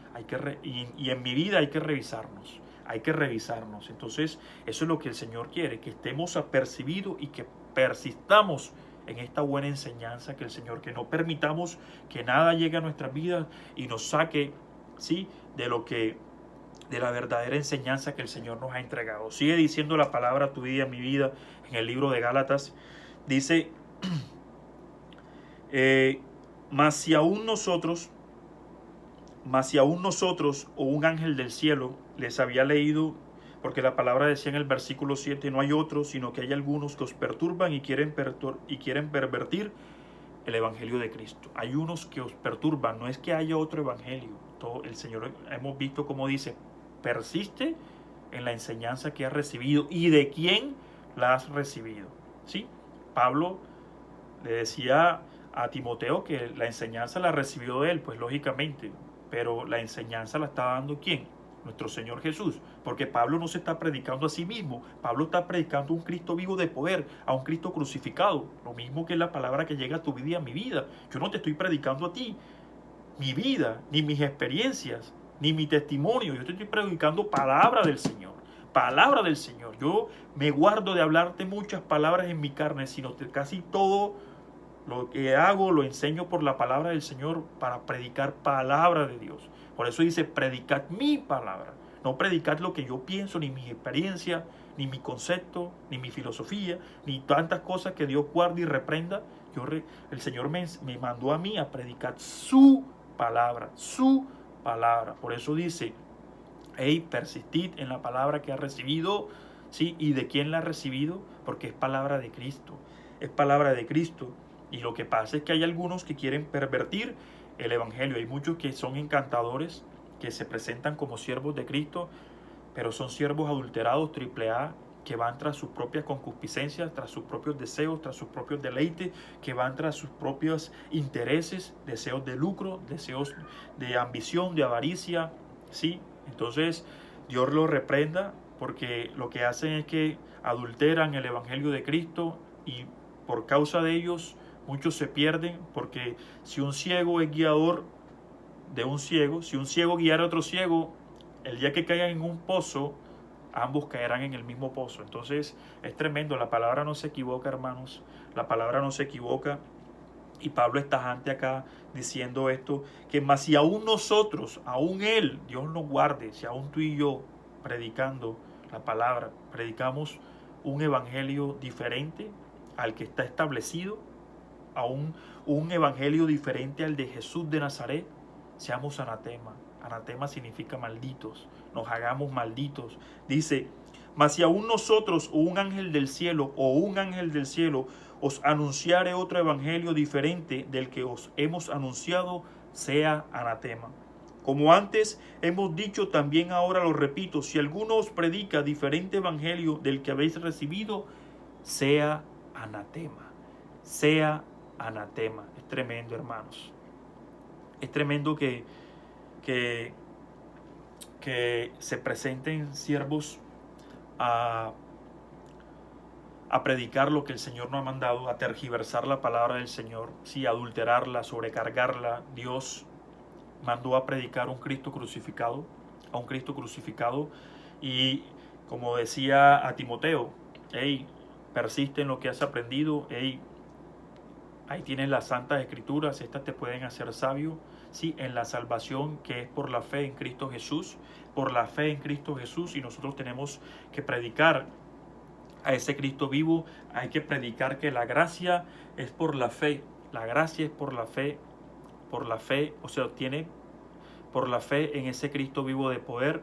y en mi vida hay que revisarnos. hay que revisarnos. Entonces, eso es lo que el Señor quiere, que estemos apercibidos y que persistamos en esta buena enseñanza que el Señor, que no permitamos que nada llegue a nuestras vidas y nos saque, ¿sí?, de la verdadera enseñanza que el Señor nos ha entregado. Sigue diciendo la palabra tu vida, mi vida, en el libro de Gálatas. Dice, mas si aún nosotros o un ángel del cielo les había leído, porque la palabra decía en el versículo 7, no hay otros, sino que hay algunos que os perturban y quieren pervertir el evangelio de Cristo. Hay unos que os perturban, no es que haya otro evangelio. Todo el Señor, hemos visto cómo dice, persiste en la enseñanza que has recibido y de quién la has recibido. ¿Sí? Pablo le decía a Timoteo que la enseñanza la recibió de él, pues lógicamente, pero la enseñanza la está dando ¿quién? Nuestro Señor Jesús, porque Pablo no se está predicando a sí mismo, Pablo está predicando a un Cristo vivo de poder, a un Cristo crucificado, lo mismo que la palabra que llega a tu vida y a mi vida. Yo no te estoy predicando a ti mi vida, ni mis experiencias, ni mi testimonio, yo te estoy predicando palabra del Señor, palabra del Señor. Yo me guardo de hablarte muchas palabras en mi carne, sino que casi todo lo que hago lo enseño por la palabra del Señor para predicar palabra de Dios. Por eso dice, predicad mi palabra. No predicad lo que yo pienso, ni mi experiencia, ni mi concepto, ni mi filosofía, ni tantas cosas que Dios guarde y reprenda. El Señor me mandó a mí a predicar su palabra, su palabra. Por eso dice, hey, persistid en la palabra que ha recibido, ¿sí? ¿Y de quién la ha recibido? Porque es palabra de Cristo. Es palabra de Cristo. Y lo que pasa es que hay algunos que quieren pervertir el evangelio. Hay muchos que son encantadores, que se presentan como siervos de Cristo, pero son siervos adulterados, triple A, que van tras sus propias concupiscencias, tras sus propios deseos, tras sus propios deleites, que van tras sus propios intereses, deseos de lucro, deseos de ambición, de avaricia, ¿sí? Entonces, Dios los reprenda porque lo que hacen es que adulteran el evangelio de Cristo y por causa de ellos muchos se pierden, porque si un ciego es guiador de un ciego, si un ciego guiara a otro ciego, el día que caigan en un pozo, ambos caerán en el mismo pozo. Entonces es tremendo, la palabra no se equivoca, hermanos, la palabra no se equivoca. Y Pablo está tajante acá diciendo esto, que más si aún nosotros, aún Él, Dios nos guarde, si aún tú y yo predicando la palabra, predicamos un evangelio diferente al que está establecido, a un evangelio diferente al de Jesús de Nazaret, seamos anatema. Anatema significa malditos, nos hagamos malditos. Dice, mas si aún nosotros o un ángel del cielo os anunciare otro evangelio diferente del que os hemos anunciado, sea anatema. Como antes hemos dicho, también ahora lo repito, si alguno os predica diferente evangelio del que habéis recibido, sea anatema. Sea anatema. Es tremendo, hermanos. Es tremendo que se presenten siervos a predicar lo que el Señor nos ha mandado, a tergiversar la palabra del Señor, sí, a adulterarla, sobrecargarla. Dios mandó a predicar un Cristo crucificado, a un Cristo crucificado, y como decía a Timoteo, hey, persiste en lo que has aprendido, hey, ahí tienes las santas escrituras, estas te pueden hacer sabio, sí, en la salvación que es por la fe en Cristo Jesús, por la fe en Cristo Jesús, y nosotros tenemos que predicar a ese Cristo vivo. Hay que predicar que la gracia es por la fe, la gracia es por la fe, o sea, obtiene por la fe en ese Cristo vivo de poder.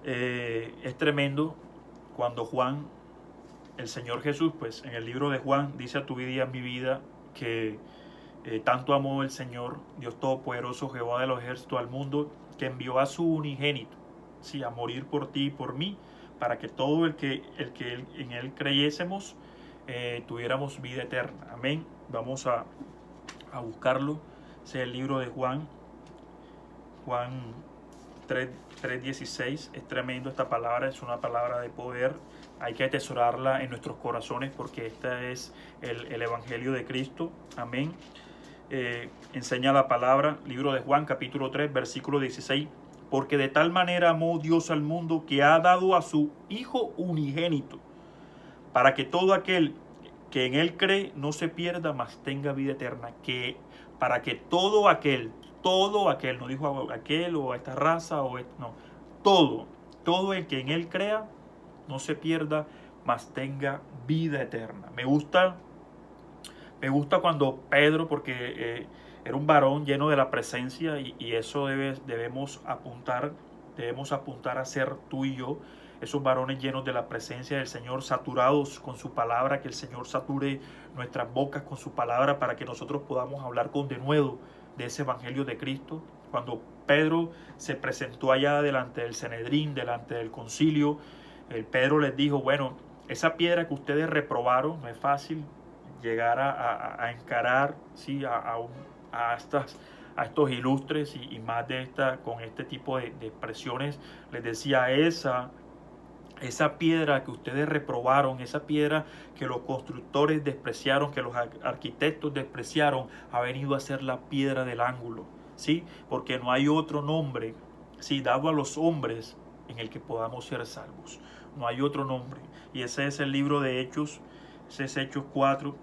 Es tremendo cuando Juan, el Señor Jesús, pues en el libro de Juan dice a tu vida y a mi vida que tanto amó el Señor, Dios Todopoderoso, Jehová de los ejércitos al mundo, que envió a su unigénito, sí, a morir por ti y por mí, para que todo el que en Él creyésemos tuviéramos vida eterna. Amén. Vamos a buscarlo. Ese es el libro de Juan 3:16. Es tremendo esta palabra, es una palabra de poder. Hay que atesorarla en nuestros corazones porque este es el Evangelio de Cristo. Amén. Enseña la palabra, libro de Juan, capítulo 3, versículo 16. porque de tal manera amó Dios al mundo que ha dado a su Hijo unigénito, para que todo aquel que en Él cree no se pierda, mas tenga vida eterna. Que para que todo aquel, no dijo aquel o esta raza, no, todo el que en Él crea no se pierda, mas tenga vida eterna. Me gusta cuando Pedro, porque era un varón lleno de la presencia y eso debemos apuntar a ser tú y yo, esos varones llenos de la presencia del Señor, saturados con su palabra, que el Señor sature nuestras bocas con su palabra para que nosotros podamos hablar con denuedo de ese evangelio de Cristo. Cuando Pedro se presentó allá delante del Sanedrín, delante del concilio, el Pedro les dijo, bueno, esa piedra que ustedes reprobaron, no es fácil llegar a encarar, ¿sí? a estos ilustres y más con este tipo de expresiones. Les decía, esa piedra que ustedes reprobaron, esa piedra que los constructores despreciaron, que los arquitectos despreciaron, ha venido a ser la piedra del ángulo, ¿sí? Porque no hay otro nombre, ¿sí? dado a los hombres en el que podamos ser salvos. No hay otro nombre. Y ese es el libro de Hechos, ese es Hechos 4.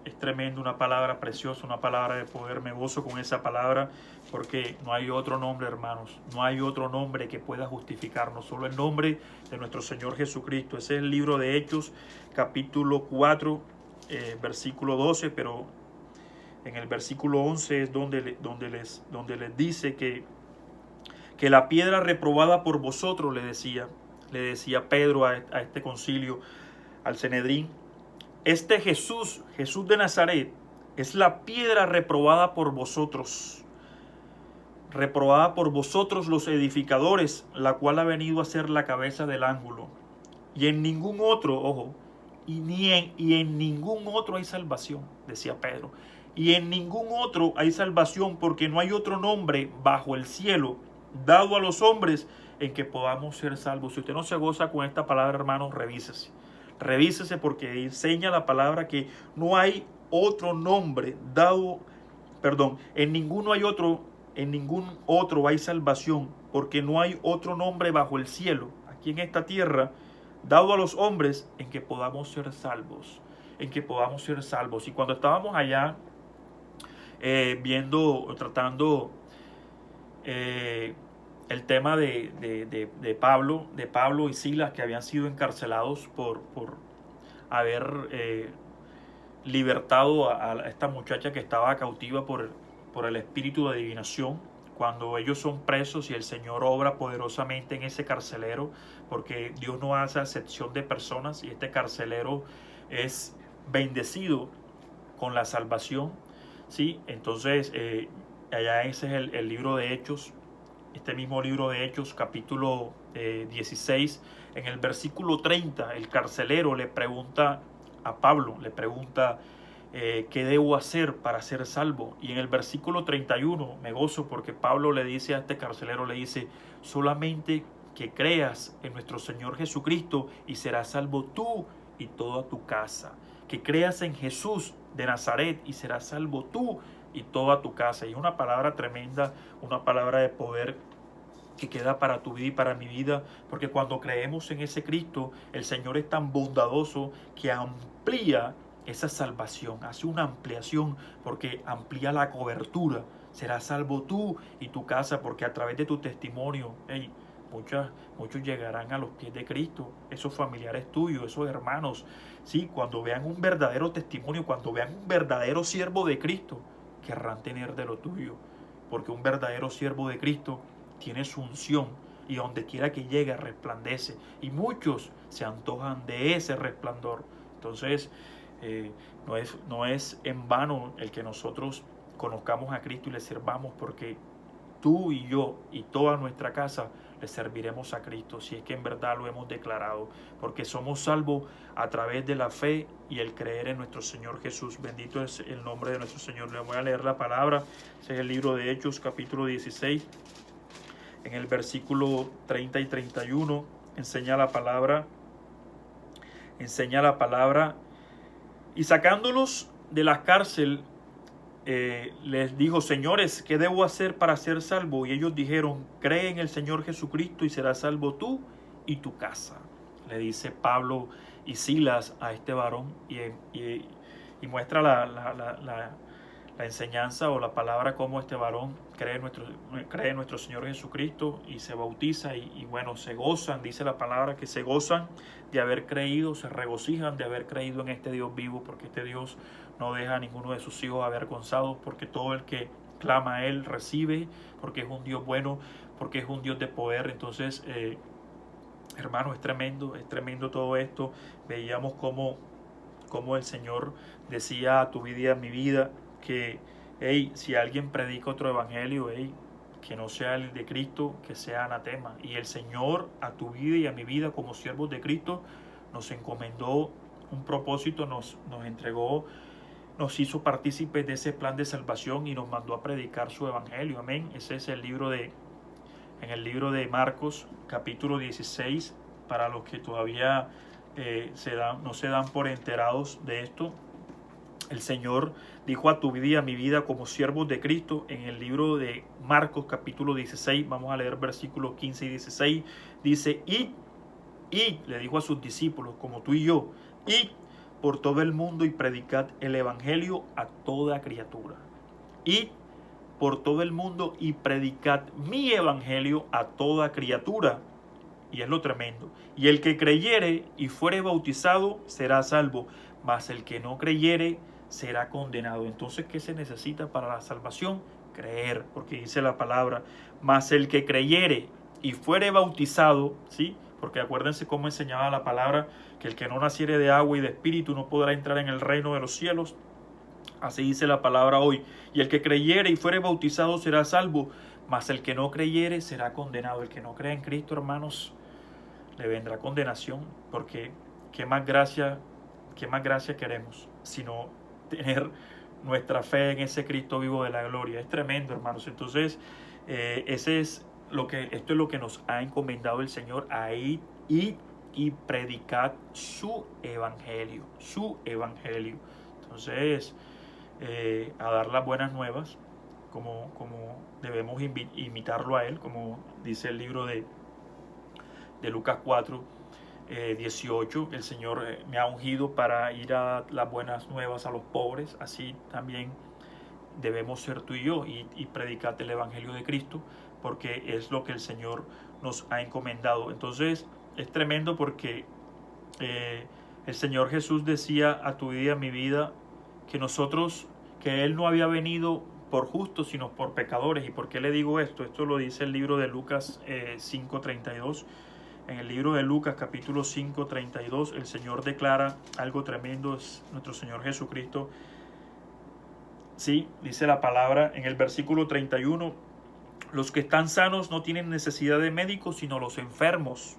Es tremendo, una palabra preciosa, una palabra de poder. Me gozo con esa palabra porque no hay otro nombre, hermanos. No hay otro nombre que pueda justificarnos, solo el nombre de nuestro Señor Jesucristo. Ese es el libro de Hechos, capítulo 4, versículo 12, pero en el versículo 11 es donde les dice que la piedra reprobada por vosotros, le decía Pedro a este concilio, al Sanedrín, este Jesús de Nazaret, es la piedra reprobada por vosotros los edificadores, la cual ha venido a ser la cabeza del ángulo. Y en ningún otro, ojo, y en ningún otro hay salvación, decía Pedro. Y en ningún otro hay salvación, porque no hay otro nombre bajo el cielo dado a los hombres en que podamos ser salvos. Si usted no se goza con esta palabra, hermanos, revísese. Revísese, porque enseña la palabra que no hay otro nombre dado, en ningún otro hay salvación, porque no hay otro nombre bajo el cielo, aquí en esta tierra, dado a los hombres en que podamos ser salvos, Y cuando estábamos allá tratando el tema de Pablo y Silas, que habían sido encarcelados por haber libertado a esta muchacha que estaba cautiva por el espíritu de adivinación. Cuando ellos son presos y el Señor obra poderosamente en ese carcelero, porque Dios no hace acepción de personas, y este carcelero es bendecido con la salvación, ¿sí? Entonces allá ese es el libro de Hechos, este mismo libro de Hechos, capítulo 16, en el versículo 30, el carcelero le pregunta a Pablo, ¿qué debo hacer para ser salvo? Y en el versículo 31 me gozo porque Pablo le dice a este carcelero, le dice, solamente que creas en nuestro Señor Jesucristo y serás salvo tú y toda tu casa. Que creas en Jesús de Nazaret y serás salvo tú y toda tu casa. Y es una palabra tremenda, una palabra de poder que queda para tu vida y para mi vida, porque cuando creemos en ese Cristo, el Señor es tan bondadoso que amplía esa salvación, hace una ampliación, porque amplía la cobertura. Serás salvo tú y tu casa, porque a través de tu testimonio, muchos llegarán a los pies de Cristo, esos familiares tuyos, esos hermanos, sí, cuando vean un verdadero testimonio, cuando vean un verdadero siervo de Cristo, querrán tener de lo tuyo, porque un verdadero siervo de Cristo tiene su unción y donde quiera que llegue resplandece, y muchos se antojan de ese resplandor. Entonces no es en vano el que nosotros conozcamos a Cristo y le sirvamos, porque tú y yo y toda nuestra casa le serviremos a Cristo, si es que en verdad lo hemos declarado, porque somos salvos a través de la fe y el creer en nuestro Señor Jesús. Bendito es el nombre de nuestro Señor. Le voy a leer la palabra. Ese es el libro de Hechos, capítulo 16. En el versículo 30 y 31 enseña la palabra, y sacándolos de la cárcel, les dijo: señores, ¿qué debo hacer para ser salvo? Y ellos dijeron: cree en el Señor Jesucristo y serás salvo tú y tu casa. Le dice Pablo y Silas a este varón, y muestra la enseñanza o la palabra, como este varón cree en nuestro Señor Jesucristo y se bautiza, y bueno, se gozan, dice la palabra, que se gozan de haber creído, se regocijan de haber creído en este Dios vivo, porque este Dios no deja a ninguno de sus hijos avergonzados, porque todo el que clama a Él recibe, porque es un Dios bueno, porque es un Dios de poder. Entonces, hermano, es tremendo todo esto. Veíamos cómo el Señor decía a tu vida y a mi vida que, hey, si alguien predica otro evangelio, hey, que no sea el de Cristo, que sea anatema. Y el Señor a tu vida y a mi vida como siervos de Cristo nos encomendó un propósito, nos entregó, nos hizo partícipes de ese plan de salvación y nos mandó a predicar su evangelio. Amén. Ese es en el libro de Marcos, capítulo 16, para los que todavía no se dan por enterados de esto. El Señor dijo a tu vida y a mi vida como siervos de Cristo en el libro de Marcos capítulo 16, vamos a leer versículos 15 y 16, dice: y le dijo a sus discípulos, como tú y yo, id por todo el mundo y predicad el evangelio a toda criatura. Id por todo el mundo y predicad mi evangelio a toda criatura. Y es lo tremendo: y el que creyere y fuere bautizado será salvo, mas el que no creyere será condenado. Entonces, ¿qué se necesita para la salvación? Creer, porque dice la palabra: mas el que creyere y fuere bautizado, ¿sí? Porque acuérdense cómo enseñaba la palabra, que el que no naciere de agua y de espíritu no podrá entrar en el reino de los cielos. Así dice la palabra hoy: y el que creyere y fuere bautizado será salvo, mas el que no creyere será condenado. El que no cree en Cristo, hermanos, le vendrá condenación, porque qué más gracia queremos sino tener nuestra fe en ese Cristo vivo de la gloria. Es tremendo, hermanos. Entonces, esto es lo que nos ha encomendado el Señor: a ir y predicar su evangelio. Entonces, a dar las buenas nuevas, como debemos imitarlo a Él, como dice el libro de Lucas 4, 18, el Señor me ha ungido para ir a las buenas nuevas a los pobres. Así también debemos ser tú y yo, y predicar el evangelio de Cristo, porque es lo que el Señor nos ha encomendado. Entonces es tremendo, porque el Señor Jesús decía a tu vida y a mi vida que Él no había venido por justos, sino por pecadores. ¿Y por qué le digo esto? Esto lo dice el libro de Lucas 5:32. En el libro de Lucas capítulo 5:32, el Señor declara algo tremendo. Es nuestro Señor Jesucristo. Sí, dice la palabra en el versículo 31: los que están sanos no tienen necesidad de médicos, sino los enfermos.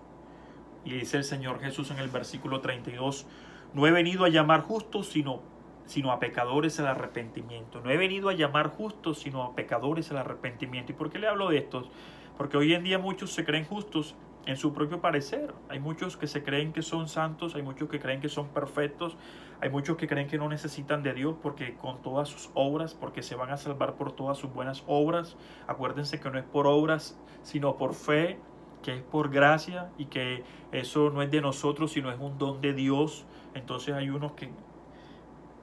Y dice el Señor Jesús en el versículo 32: no he venido a llamar justos, sino a pecadores al arrepentimiento. No he venido a llamar justos, sino a pecadores al arrepentimiento. ¿Y por qué le hablo de estos? Porque hoy en día muchos se creen justos en su propio parecer. Hay muchos que se creen que son santos, hay muchos que creen que son perfectos, hay muchos que creen que no necesitan de Dios porque con todas sus obras, porque se van a salvar por todas sus buenas obras. Acuérdense que no es por obras, sino por fe, que es por gracia, y que eso no es de nosotros, sino es un don de Dios. Entonces hay unos que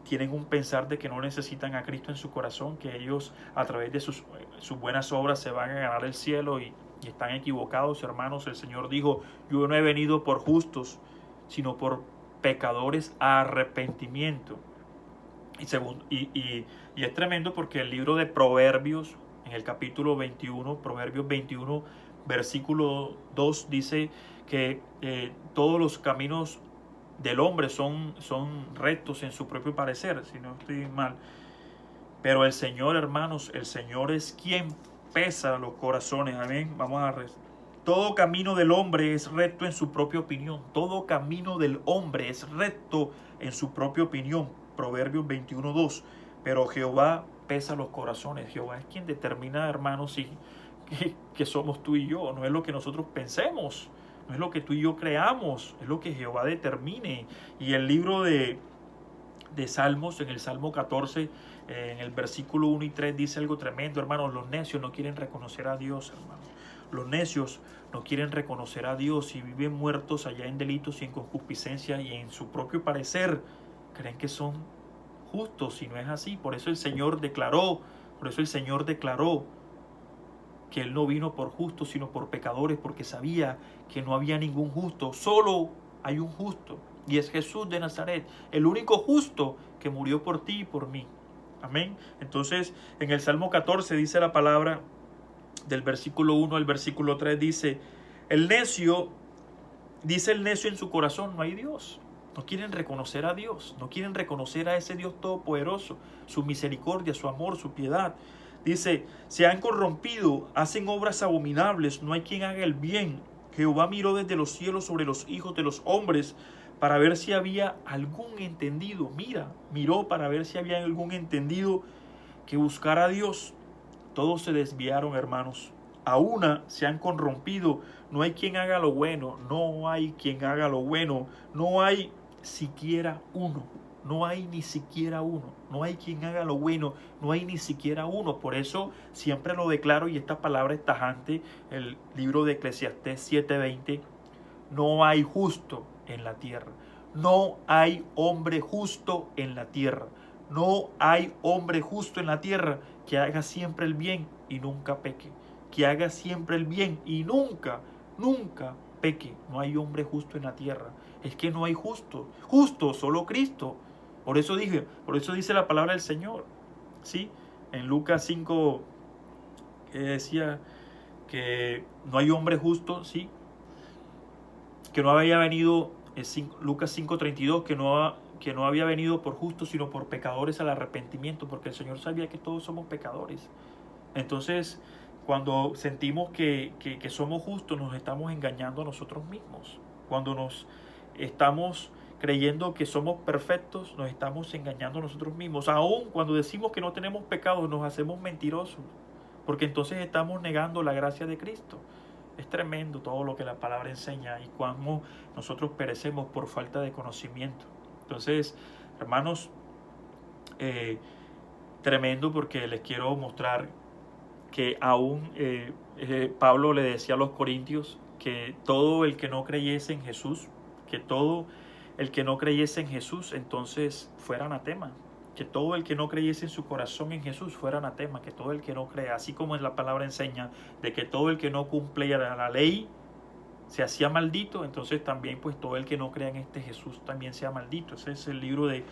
tienen un pensar de que no necesitan a Cristo en su corazón, que ellos a través de sus buenas obras se van a ganar el cielo, y están equivocados, hermanos. El Señor dijo: yo no he venido por justos, sino por pecadores a arrepentimiento. Y es tremendo, porque el libro de Proverbios, en el capítulo 21, Proverbios 21, versículo 2, dice que todos los caminos del hombre son rectos en su propio parecer, si no estoy mal. Pero el Señor, hermanos, el Señor es quien pesa los corazones. Amén. Vamos a rezar. Todo camino del hombre es recto en su propia opinión. Todo camino del hombre es recto en su propia opinión. Proverbios 21:2. Pero Jehová pesa los corazones. Jehová es quien determina, hermanos, que somos tú y yo. No es lo que nosotros pensemos, no es lo que tú y yo creamos, es lo que Jehová determine. Y el libro de de Salmos, en el Salmo 14, en el versículo 1 y 3 dice algo tremendo, hermanos. Los necios no quieren reconocer a Dios, hermanos. Los necios no quieren reconocer a Dios y viven muertos allá en delitos y en concupiscencia y en su propio parecer creen que son justos, y no es así. Por eso el Señor declaró que Él no vino por justos, sino por pecadores, porque sabía que no había ningún justo, solo hay un justo, y es Jesús de Nazaret, el único justo que murió por ti y por mí. Amén. Entonces, en el Salmo 14 dice la palabra, del versículo 1 al versículo 3, dice el necio en su corazón, no hay Dios. No quieren reconocer a Dios, no quieren reconocer a ese Dios todopoderoso, su misericordia, su amor, su piedad. Dice, se han corrompido, hacen obras abominables, no hay quien haga el bien. Jehová miró desde los cielos sobre los hijos de los hombres para ver si había algún entendido. Miró para ver si había algún entendido que buscara a Dios. Todos se desviaron, hermanos. A una se han corrompido. No hay quien haga lo bueno. No hay quien haga lo bueno. No hay siquiera uno. No hay ni siquiera uno. No hay quien haga lo bueno. No hay ni siquiera uno. Por eso siempre lo declaro, y esta palabra es tajante. El libro de Eclesiastés 7:20. No hay justo en la tierra. No hay hombre justo en la tierra. No hay hombre justo en la tierra que haga siempre el bien y nunca peque. Que haga siempre el bien y nunca peque. No hay hombre justo en la tierra. Es que no hay justo. Justo, solo Cristo. Por eso dice la palabra del Señor. ¿Sí? En Lucas 5, que decía que no hay hombre justo, ¿sí? Que no había venido, Lucas 5:32, que no había venido por justos, sino por pecadores al arrepentimiento, porque el Señor sabía que todos somos pecadores. Entonces, cuando sentimos que somos justos, nos estamos engañando a nosotros mismos. Cuando nos estamos creyendo que somos perfectos, nos estamos engañando a nosotros mismos. Aún cuando decimos que no tenemos pecado, nos hacemos mentirosos, porque entonces estamos negando la gracia de Cristo. Es tremendo todo lo que la palabra enseña y cómo nosotros perecemos por falta de conocimiento. Entonces, hermanos, tremendo, porque les quiero mostrar que aún Pablo le decía a los corintios que todo el que no creyese en Jesús, entonces fuera anatema. Que todo el que no creyese en su corazón en Jesús fuera anatema. Que todo el que no crea, así como la palabra enseña de que todo el que no cumplía la ley se hacía maldito, entonces también pues todo el que no crea en este Jesús también sea maldito. Ese es el libro de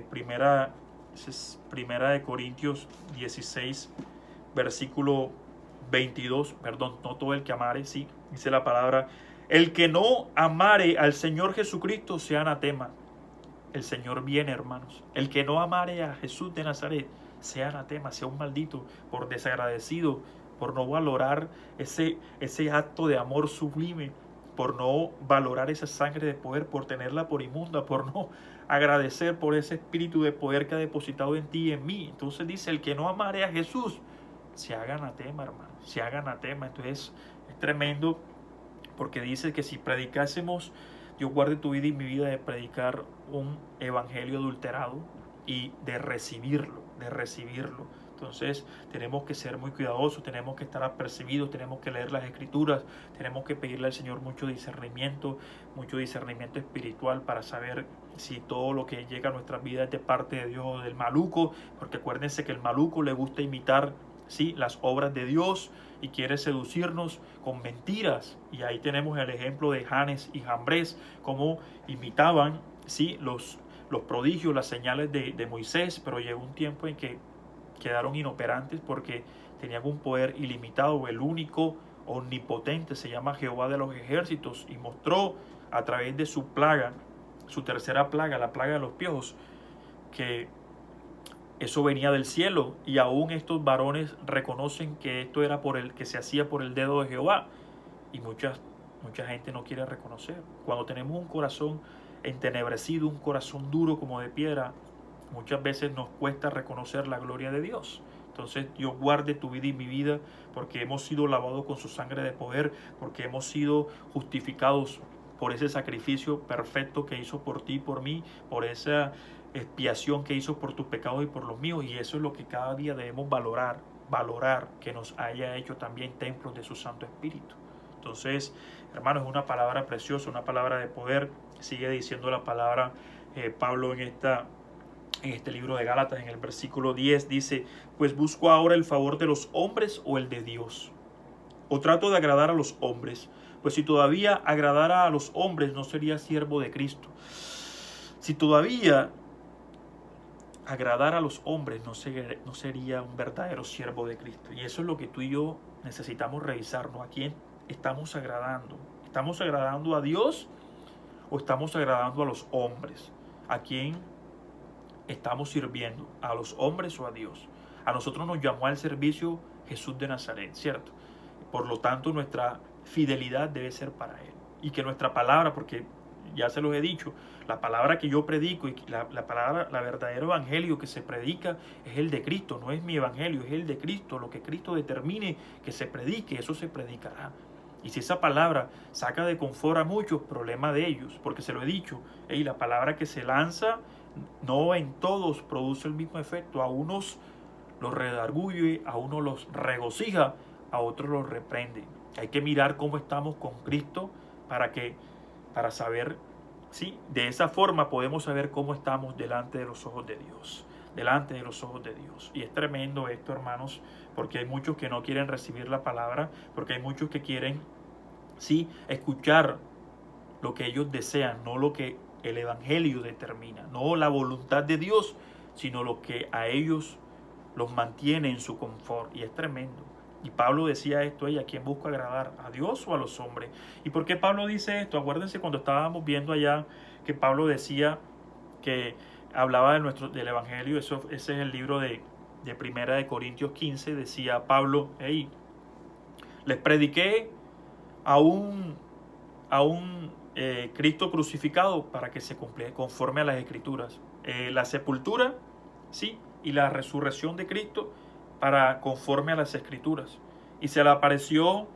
primera de Corintios 16, versículo 22. Perdón, no todo el que amare, sí, dice la palabra, el que no amare al Señor Jesucristo sea anatema. El Señor viene, hermanos. El que no amare a Jesús de Nazaret sea anatema, sea un maldito, por desagradecido, por no valorar ese acto de amor sublime, por no valorar esa sangre de poder, por tenerla por inmunda, por no agradecer por ese espíritu de poder que ha depositado en ti y en mí. Entonces dice, el que no amare a Jesús se haga anatema, hermano, se haga anatema. Entonces es tremendo, porque dice que si predicásemos, Dios guarde tu vida y mi vida, de predicar un evangelio adulterado y de recibirlo. Entonces tenemos que ser muy cuidadosos, tenemos que estar apercibidos, tenemos que leer las escrituras, tenemos que pedirle al Señor mucho discernimiento espiritual, para saber si todo lo que llega a nuestras vidas es de parte de Dios o del maluco, porque acuérdense que el maluco le gusta imitar, ¿sí?, las obras de Dios, y quiere seducirnos con mentiras. Y ahí tenemos el ejemplo de Janes y Jambres, cómo imitaban, ¿sí?, los prodigios, las señales de Moisés, pero llegó un tiempo en que quedaron inoperantes porque tenían un poder ilimitado. El único omnipotente se llama Jehová de los ejércitos, y mostró a través de su plaga, su tercera plaga, la plaga de los piojos, que eso venía del cielo, y aún estos varones reconocen que esto era que se hacía por el dedo de Jehová, y mucha gente no quiere reconocer. Cuando tenemos un corazón entenebrecido, un corazón duro como de piedra, muchas veces nos cuesta reconocer la gloria de Dios. Entonces Dios guarde tu vida y mi vida, porque hemos sido lavados con su sangre de poder, porque hemos sido justificados por ese sacrificio perfecto que hizo por ti y por mí, por esa expiación que hizo por tus pecados y por los míos. Y eso es lo que cada día debemos valorar, que nos haya hecho también templos de su Santo Espíritu. Entonces, hermanos, es una palabra preciosa, una palabra de poder. Sigue diciendo la palabra Pablo en este libro de Gálatas, en el versículo 10, dice: pues busco ahora el favor de los hombres o el de Dios, o trato de agradar a los hombres. Pues si todavía agradara a los hombres, no sería siervo de Cristo. Si todavía agradar a los hombres, no sería un verdadero siervo de Cristo. Y eso es lo que tú y yo necesitamos revisarnos. ¿A quién estamos agradando? ¿Estamos agradando a Dios o estamos agradando a los hombres? ¿A quién estamos sirviendo? ¿A los hombres o a Dios? A nosotros nos llamó al servicio Jesús de Nazaret, ¿cierto? Por lo tanto, nuestra fidelidad debe ser para Él. Y que nuestra palabra, porque ya se los he dicho, la palabra que yo predico y la verdadero evangelio que se predica es el de Cristo, no es mi evangelio, es el de Cristo. Lo que Cristo determine que se predique, eso se predicará. Y si esa palabra saca de confort a muchos, problema de ellos, porque se lo he dicho, la palabra que se lanza no en todos produce el mismo efecto. A unos los redarguye, a unos los regocija, a otros los reprende. Hay que mirar cómo estamos con Cristo para saber, ¿sí? De esa forma podemos saber cómo estamos delante de los ojos de Dios. Delante de los ojos de Dios. Y es tremendo esto, hermanos, porque hay muchos que no quieren recibir la palabra, porque hay muchos que quieren, sí, escuchar lo que ellos desean, no lo que el evangelio determina, no la voluntad de Dios, sino lo que a ellos los mantiene en su confort. Y es tremendo. Y Pablo decía esto: ¿a quién busco agradar? ¿A Dios o a los hombres? ¿Y por qué Pablo dice esto? Acuérdense cuando estábamos viendo allá que Pablo decía que hablaba del evangelio. Ese es el libro de Primera de Corintios 15. Decía Pablo: les prediqué a un Cristo crucificado para que se cumpliera conforme a las Escrituras. La sepultura, sí, y la resurrección de Cristo para conforme a las Escrituras. Y se le apareció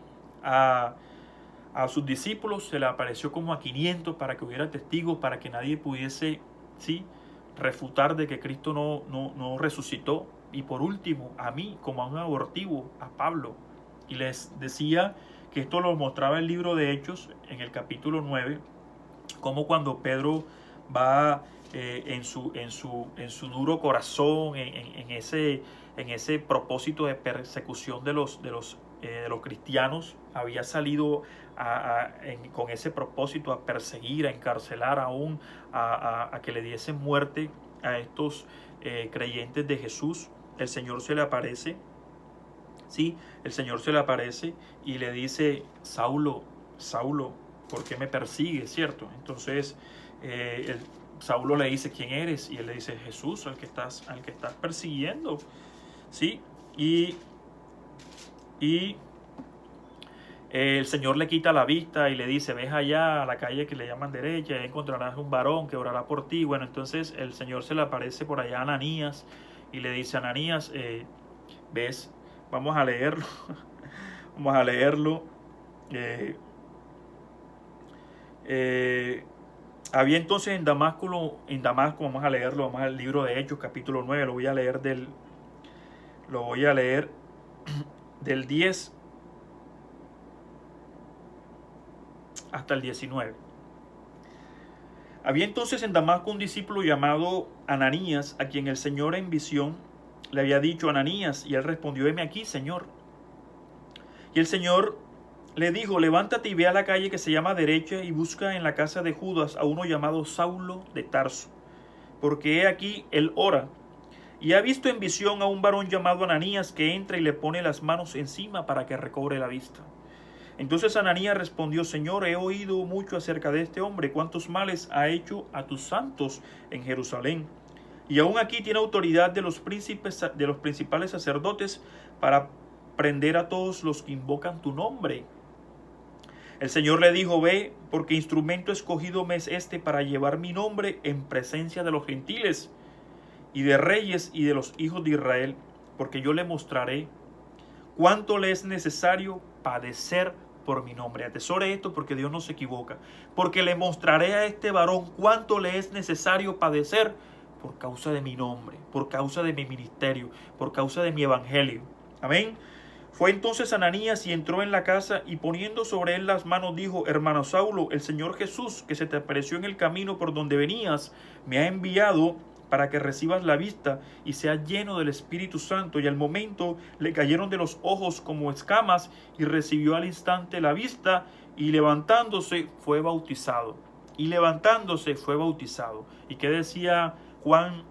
a sus discípulos, se le apareció como a 500 para que hubiera testigos, para que nadie pudiese, sí, refutar de que Cristo no resucitó. Y por último, a mí, como a un abortivo, a Pablo. Y les decía que esto lo mostraba el libro de Hechos en el capítulo 9, como cuando Pedro va en su duro corazón, en ese propósito de persecución de los cristianos, había salido con ese propósito a perseguir, a encarcelar aún, a que le diesen muerte a estos creyentes de Jesús. El Señor se le aparece. Sí, el Señor se le aparece y le dice: Saulo, Saulo, ¿por qué me persigues? ¿Cierto? Entonces Saulo le dice: ¿quién eres? Y él le dice: Jesús, al que estás persiguiendo. ¿Sí? Y el Señor le quita la vista y le dice: ves allá a la calle que le llaman derecha, y encontrarás un varón que orará por ti. Bueno, entonces el Señor se le aparece por allá a Ananías y le dice: Ananías, ¿ves? Vamos a leerlo. Vamos a leerlo. Había entonces en Damasco, vamos a leerlo, vamos al libro de Hechos, capítulo 9, lo voy a leer del 10 hasta el 19. Había entonces en Damasco un discípulo llamado Ananías, a quien el Señor en visión le había dicho: Ananías, y él respondió: heme aquí, Señor. Y el Señor le dijo: levántate y ve a la calle que se llama Derecha y busca en la casa de Judas a uno llamado Saulo de Tarso, porque he aquí él ora. Y ha visto en visión a un varón llamado Ananías que entra y le pone las manos encima para que recobre la vista. Entonces Ananías respondió: Señor, he oído mucho acerca de este hombre, cuántos males ha hecho a tus santos en Jerusalén. Y aún aquí tiene autoridad de los principales sacerdotes para prender a todos los que invocan tu nombre. El Señor le dijo: ve, porque instrumento escogido me es este para llevar mi nombre en presencia de los gentiles y de reyes y de los hijos de Israel, porque yo le mostraré cuánto le es necesario padecer por mi nombre. Atesore esto porque Dios no se equivoca. Porque le mostraré a este varón cuánto le es necesario padecer por causa de mi nombre, por causa de mi ministerio, por causa de mi evangelio. Amén. Fue entonces Ananías y entró en la casa y poniendo sobre él las manos dijo: hermano Saulo, el Señor Jesús, que se te apareció en el camino por donde venías, me ha enviado para que recibas la vista y seas lleno del Espíritu Santo. Y al momento le cayeron de los ojos como escamas y recibió al instante la vista y levantándose fue bautizado. Y levantándose fue bautizado. ¿Y qué decía Juan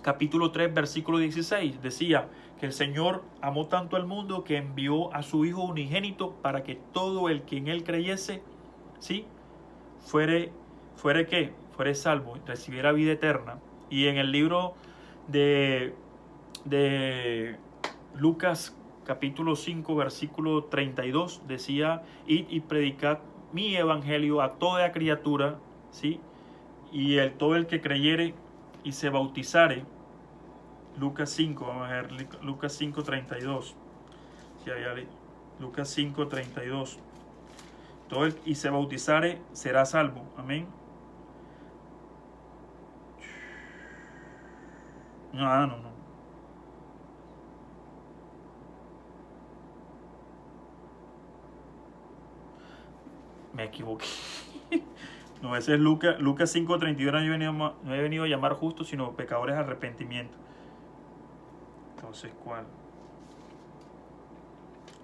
capítulo 3 versículo 16? Decía que el Señor amó tanto al mundo que envió a su Hijo unigénito para que todo el que en él creyese, ¿sí?, fuere ¿qué? Fuere salvo, recibiera vida eterna. Y en el libro de Lucas capítulo 5 versículo 32 decía: id y predicad mi evangelio a toda criatura, ¿sí? Y todo el que creyere y se bautizare. Lucas 5, vamos a ver, Lucas 5, 32. Lucas 5, 32. Todo el y se bautizare será salvo. Amén. No. Me equivoqué. No, ese es Lucas 5:31. No he venido a llamar justos, sino pecadores a arrepentimiento. Entonces, ¿cuál?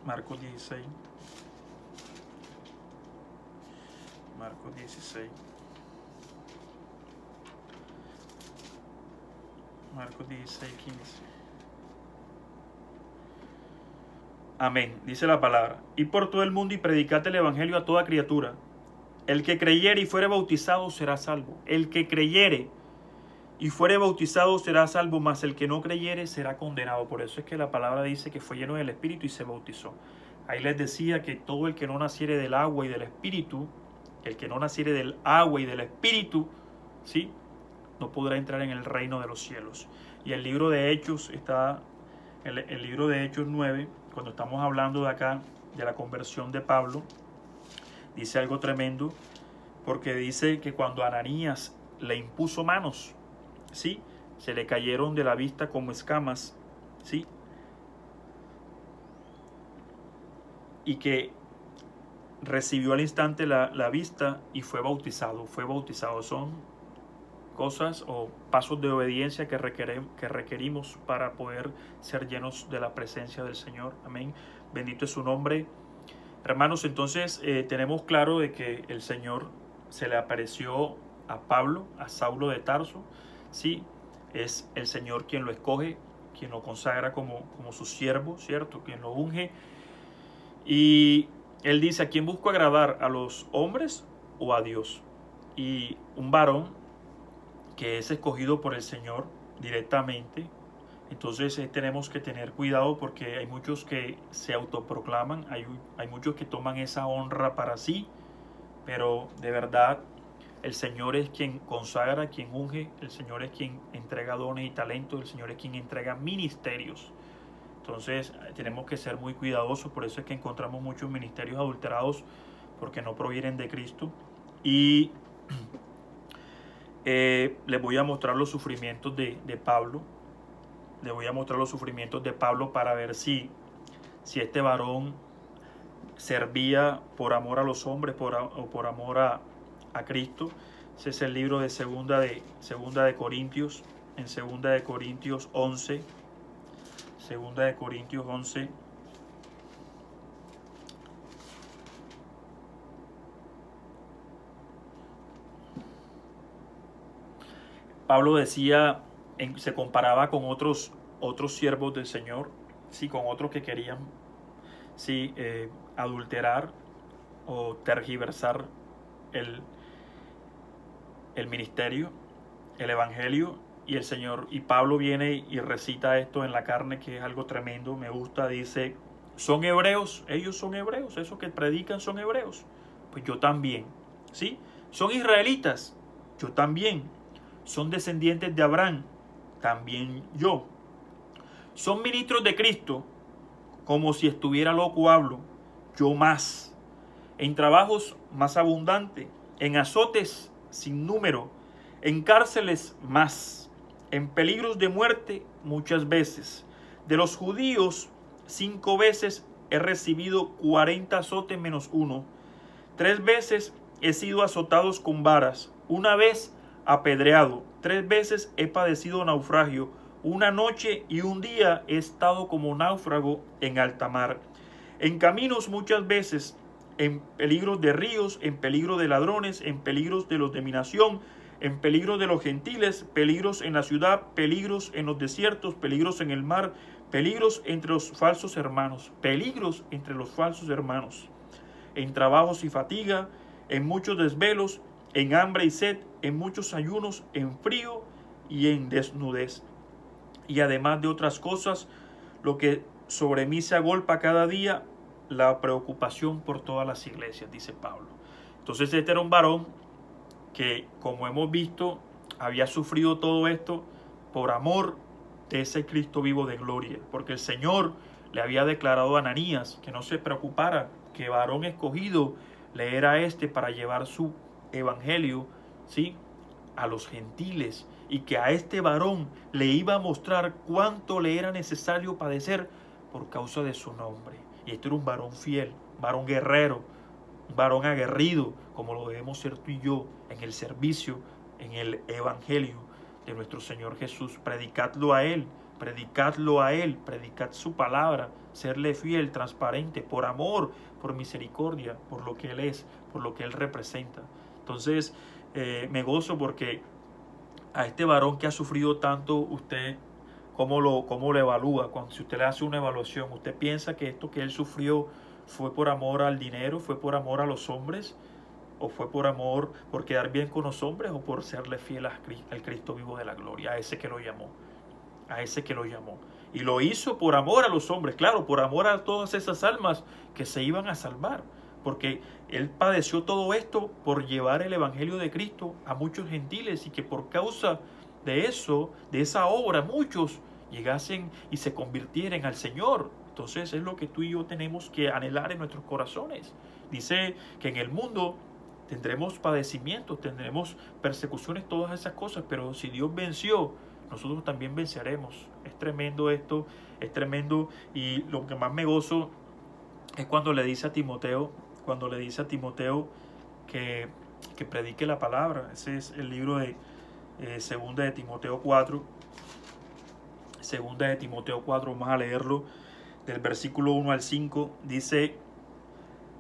Marcos 16. Marcos 16. Marcos 16, 15. Amén. Dice la palabra: y por todo el mundo y predicad el evangelio a toda criatura. El que creyere y fuere bautizado será salvo. El que creyere y fuere bautizado será salvo, mas el que no creyere será condenado. Por eso es que la palabra dice que fue lleno del Espíritu y se bautizó. Ahí les decía que todo el que no naciere del agua y del Espíritu, el que no naciere del agua y del Espíritu, ¿sí?, no podrá entrar en el reino de los cielos. Y el libro de Hechos está, el libro de Hechos 9, cuando estamos hablando de acá, de la conversión de Pablo, dice algo tremendo, porque dice que cuando Ananías le impuso manos, ¿sí?, se le cayeron de la vista como escamas, ¿sí?, y que recibió al instante la vista y fue bautizado. Son cosas o pasos de obediencia que requerimos para poder ser llenos de la presencia del Señor. Amén. Bendito es su nombre. Hermanos, entonces tenemos claro de que el Señor se le apareció a Pablo, a Saulo de Tarso. Sí, es el Señor quien lo escoge, quien lo consagra como su siervo, ¿cierto? Quien lo unge. Y él dice: ¿a quién busco agradar? ¿A los hombres o a Dios? Y un varón que es escogido por el Señor directamente. Entonces tenemos que tener cuidado, porque hay muchos que se autoproclaman, hay muchos que toman esa honra para sí, pero de verdad el Señor es quien consagra, quien unge, el Señor es quien entrega dones y talentos, el Señor es quien entrega ministerios. Entonces tenemos que ser muy cuidadosos. Por eso es que encontramos muchos ministerios adulterados, porque no provienen de Cristo. Y les voy a mostrar los sufrimientos de Pablo. Les voy a mostrar los sufrimientos de Pablo para ver si este varón servía por amor a los hombres o por amor a Cristo. Ese es el libro de segunda de Corintios, en segunda de Corintios 11. Segunda de Corintios 11. Pablo decía, se comparaba con otros siervos del Señor, sí, con otros que querían, sí, adulterar o tergiversar el ministerio, el evangelio. Y el Señor, y Pablo viene y recita esto en la carne, que es algo tremendo, me gusta. Dice: son hebreos, ellos son hebreos, esos que predican son hebreos, pues yo también, ¿sí? Son israelitas, yo también. Son descendientes de Abraham, también yo. Son ministros de Cristo, como si estuviera loco hablo, yo más, en trabajos más abundante, en azotes sin número, en cárceles más, en peligros de muerte muchas veces. De los judíos 5 veces he recibido 40 azotes menos uno. 3 veces he sido azotado con varas, 1 vez apedreado, 3 veces he padecido naufragio, 1 noche y 1 día he estado como náufrago en alta mar. En caminos muchas veces, en peligros de ríos, en peligro de ladrones, en peligros de los de mi nación, en peligro de los gentiles, peligros en la ciudad, peligros en los desiertos, peligros en el mar, peligros entre los falsos hermanos, peligros entre los falsos hermanos, en trabajos y fatiga, en muchos desvelos, en hambre y sed, en muchos ayunos, en frío y en desnudez. Y además de otras cosas, lo que sobre mí se agolpa cada día, la preocupación por todas las iglesias, dice Pablo. Entonces este era un varón que, como hemos visto, había sufrido todo esto por amor de ese Cristo vivo de gloria, porque el Señor le había declarado a Ananías que no se preocupara, que varón escogido le era para llevar su evangelio, ¿sí?, a los gentiles, y que a este varón le iba a mostrar cuánto le era necesario padecer por causa de su nombre. Y este era un varón fiel, un varón guerrero, un varón aguerrido, como lo debemos ser tú y yo en el servicio, en el evangelio de nuestro Señor Jesús. Predicadlo a Él, predicad su palabra, serle fiel, transparente, por amor, por misericordia, por lo que Él es, por lo que Él representa. Entonces, me gozo porque a este varón que ha sufrido tanto, usted, ¿cómo lo evalúa? Si usted le hace una evaluación, ¿usted piensa que esto que él sufrió fue por amor al dinero, fue por amor a los hombres, o fue por amor, por quedar bien con los hombres, o por serle fiel al Cristo vivo de la gloria, a ese que lo llamó? Y lo hizo por amor a los hombres, claro, por amor a todas esas almas que se iban a salvar, porque él padeció todo esto por llevar el evangelio de Cristo a muchos gentiles, y que por causa de eso, de esa obra, muchos llegasen y se convirtieran al Señor. Entonces es lo que tú y yo tenemos que anhelar en nuestros corazones. Dice que en el mundo tendremos padecimientos, tendremos persecuciones, todas esas cosas, pero si Dios venció, nosotros también venceremos. Es tremendo esto, es tremendo. Y lo que más me gozo es cuando le dice a Timoteo, que predique la palabra. Ese es el libro de Segunda de Timoteo 4. Segunda de Timoteo 4, vamos a leerlo del versículo 1 al 5. Dice: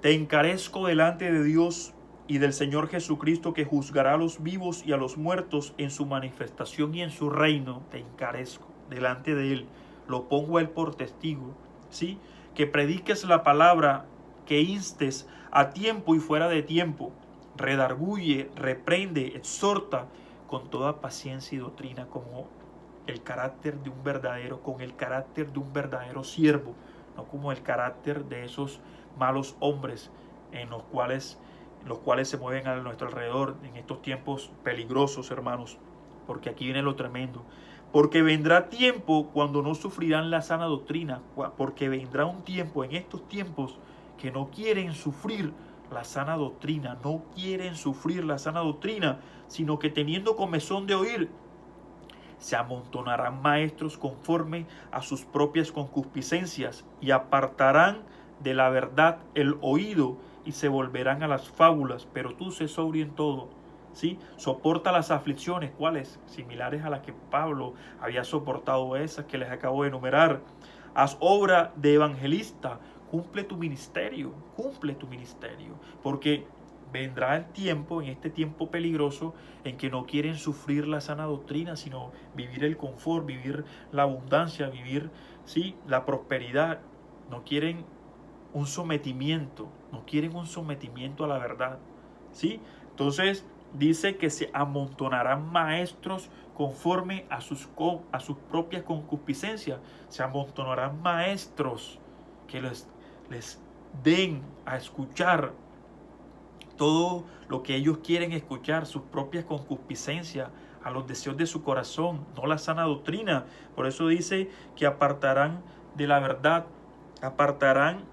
te encarezco delante de Dios y del Señor Jesucristo, que juzgará a los vivos y a los muertos en su manifestación y en su reino. Te encarezco delante de Él, lo pongo a Él por testigo, ¿sí? Que prediques la palabra, que instes a tiempo y fuera de tiempo, redarguye, reprende, exhorta con toda paciencia y doctrina, con el carácter de un verdadero siervo, no como el carácter de esos malos hombres en los cuales se mueven a nuestro alrededor en estos tiempos peligrosos, hermanos. Porque aquí viene lo tremendo. Porque vendrá tiempo cuando no sufrirán la sana doctrina, porque vendrá un tiempo en estos tiempos que no quieren sufrir la sana doctrina, sino que teniendo comezón de oír, se amontonarán maestros conforme a sus propias concupiscencias, y apartarán de la verdad el oído, y se volverán a las fábulas. Pero tú sé sobrio en todo, ¿sí? Soporta las aflicciones, ¿cuáles? Similares a las que Pablo había soportado, esas que les acabo de enumerar. Haz obra de evangelista, cumple tu ministerio, porque vendrá el tiempo, en este tiempo peligroso, en que no quieren sufrir la sana doctrina, sino vivir el confort, vivir la abundancia, vivir, ¿sí?, la prosperidad. No quieren un sometimiento a la verdad, ¿sí? Entonces dice que se amontonarán maestros conforme a sus propias concupiscencias. Se amontonarán maestros que les den a escuchar todo lo que ellos quieren escuchar, sus propias concupiscencias, a los deseos de su corazón, no la sana doctrina. Por eso dice que apartarán de la verdad, apartarán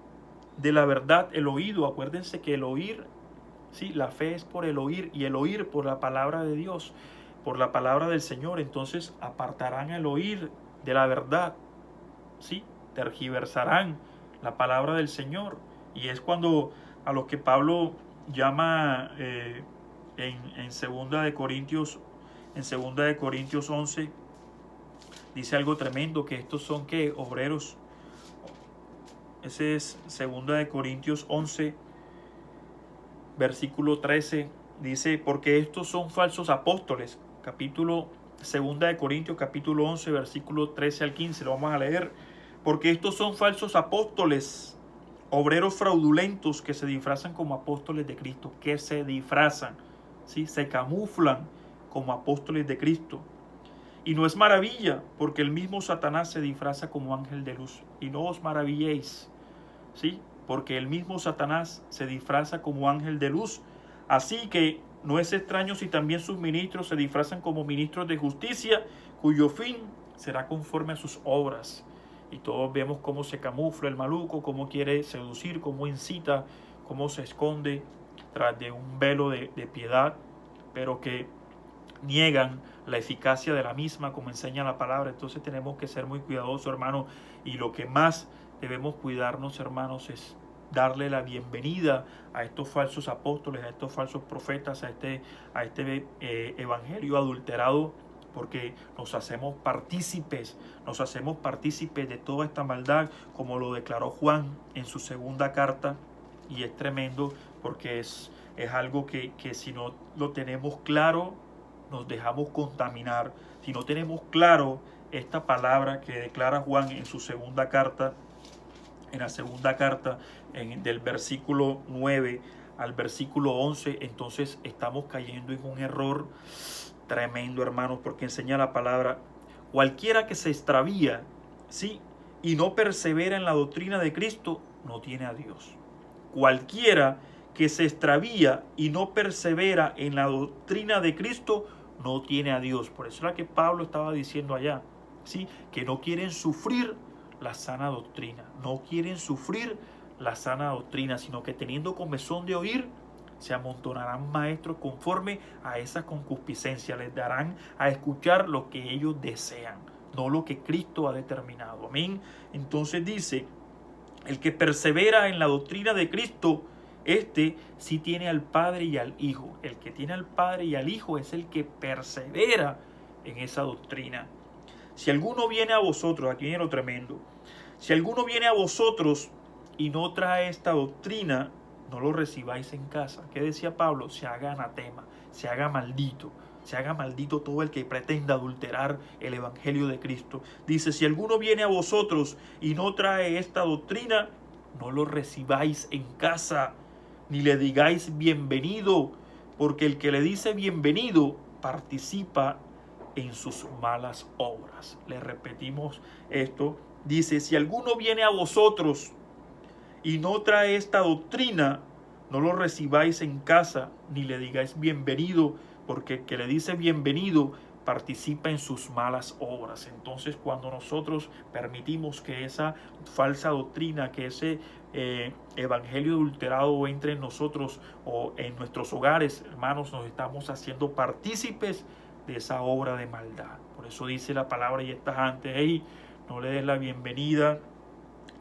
de la verdad el oído. Acuérdense que el oír, ¿sí? La fe es por el oír y el oír por la palabra de Dios, por la palabra del Señor. Entonces apartarán el oír de la verdad, ¿sí? Tergiversarán la palabra del Señor. Y es cuando a lo que Pablo llama en segunda de Corintios, en segunda de Corintios 11, dice algo tremendo, que estos son que obreros. Ese es segunda de Corintios 11, versículo 13, dice, porque estos son falsos apóstoles. Capítulo segunda de Corintios, capítulo 11, versículo 13 al 15, lo vamos a leer. Porque estos son falsos apóstoles, obreros fraudulentos que se disfrazan como apóstoles de Cristo, que se disfrazan, ¿sí? Se camuflan como apóstoles de Cristo. Y no es maravilla, porque el mismo Satanás se disfraza como ángel de luz. Y no os maravilléis, ¿sí? Porque el mismo Satanás se disfraza como ángel de luz. Así que no es extraño si también sus ministros se disfrazan como ministros de justicia, cuyo fin será conforme a sus obras. Y todos vemos cómo se camufla el maluco, cómo quiere seducir, cómo incita, cómo se esconde tras de un velo de piedad, pero que niegan la eficacia de la misma, como enseña la palabra. Entonces tenemos que ser muy cuidadosos, hermanos, y lo que más debemos cuidarnos, hermanos, es darle la bienvenida a estos falsos apóstoles, a estos falsos profetas, a este evangelio adulterado, porque nos hacemos partícipes de toda esta maldad, como lo declaró Juan en su segunda carta. Y es tremendo, porque es algo que si no lo tenemos claro, nos dejamos contaminar. Si no tenemos claro esta palabra que declara Juan en su segunda carta, en la segunda carta, del versículo 9 al versículo 11, entonces estamos cayendo en un error tremendo, hermanos, porque enseña la palabra: cualquiera que se extravía, ¿sí?, y no persevera en la doctrina de Cristo, no tiene a Dios. Cualquiera que se extravía y no persevera en la doctrina de Cristo, no tiene a Dios. Por eso era que Pablo estaba diciendo allá, ¿sí?, que no quieren sufrir la sana doctrina, no quieren sufrir la sana doctrina, sino que teniendo comezón de oír, se amontonarán maestros conforme a esa concupiscencia, les darán a escuchar lo que ellos desean, no lo que Cristo ha determinado. Amén. Entonces dice: el que persevera en la doctrina de Cristo, este sí tiene al Padre y al Hijo. El que tiene al Padre y al Hijo es el que persevera en esa doctrina. Si alguno viene a vosotros, aquí viene lo tremendo, si alguno viene a vosotros y no trae esta doctrina, no lo recibáis en casa. ¿Qué decía Pablo? Se haga anatema, se haga maldito. Se haga maldito todo el que pretenda adulterar el evangelio de Cristo. Dice: si alguno viene a vosotros y no trae esta doctrina, no lo recibáis en casa, ni le digáis bienvenido, porque el que le dice bienvenido participa en sus malas obras. Le repetimos esto. Dice: si alguno viene a vosotros y no trae esta doctrina, no lo recibáis en casa, ni le digáis bienvenido, porque el que le dice bienvenido participa en sus malas obras. Entonces, cuando nosotros permitimos que esa falsa doctrina, que ese evangelio adulterado entre en nosotros o en nuestros hogares, hermanos, nos estamos haciendo partícipes de esa obra de maldad. Por eso dice la palabra y estás antes: hey, no le des la bienvenida,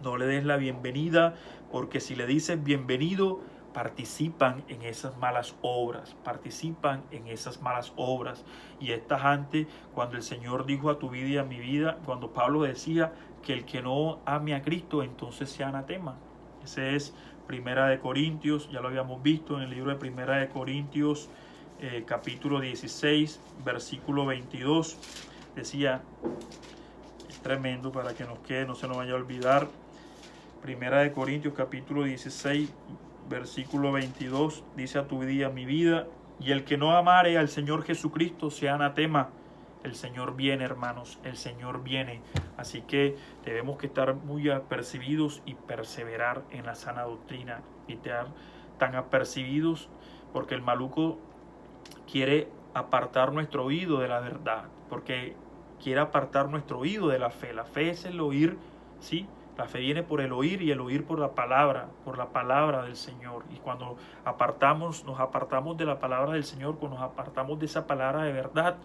no le des la bienvenida, porque si le dices bienvenido, participan en esas malas obras, Y estas antes, cuando el Señor dijo a tu vida y a mi vida, cuando Pablo decía que el que no ame a Cristo, entonces sea anatema. Ese es Primera de Corintios, ya lo habíamos visto en el libro de Primera de Corintios, capítulo 16, versículo 22. Decía, es tremendo para que nos quede, no se nos vaya a olvidar. Primera de Corintios, capítulo 16, versículo 22, dice: a tu vida y a mi vida, y el que no amare al Señor Jesucristo sea anatema. El Señor viene, hermanos, el Señor viene. Así que debemos que estar muy apercibidos y perseverar en la sana doctrina, y estar tan apercibidos, porque el maluco quiere apartar nuestro oído de la verdad, porque quiere apartar nuestro oído de la fe. La fe es el oír, ¿sí?, La fe viene por el oír y el oír por la palabra del Señor. Y cuando nos apartamos de la palabra del Señor, cuando nos apartamos de esa palabra de verdad,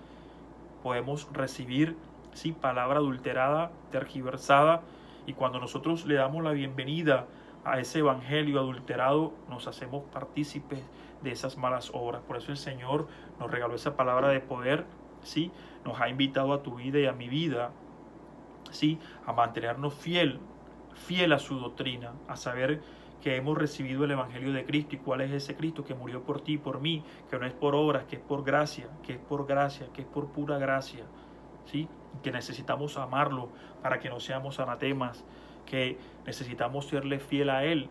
podemos recibir, sí, palabra adulterada, tergiversada. Y cuando nosotros le damos la bienvenida a ese evangelio adulterado, nos hacemos partícipes de esas malas obras. Por eso el Señor nos regaló esa palabra de poder, sí, nos ha invitado a tu vida y a mi vida, sí, a mantenernos fiel a su doctrina, a saber que hemos recibido el evangelio de Cristo. ¿Y cuál es ese Cristo? Que murió por ti y por mí, que no es por obras, que es por gracia, que es por pura gracia, ¿sí? Que necesitamos amarlo para que no seamos anatemas, que necesitamos serle fiel a Él.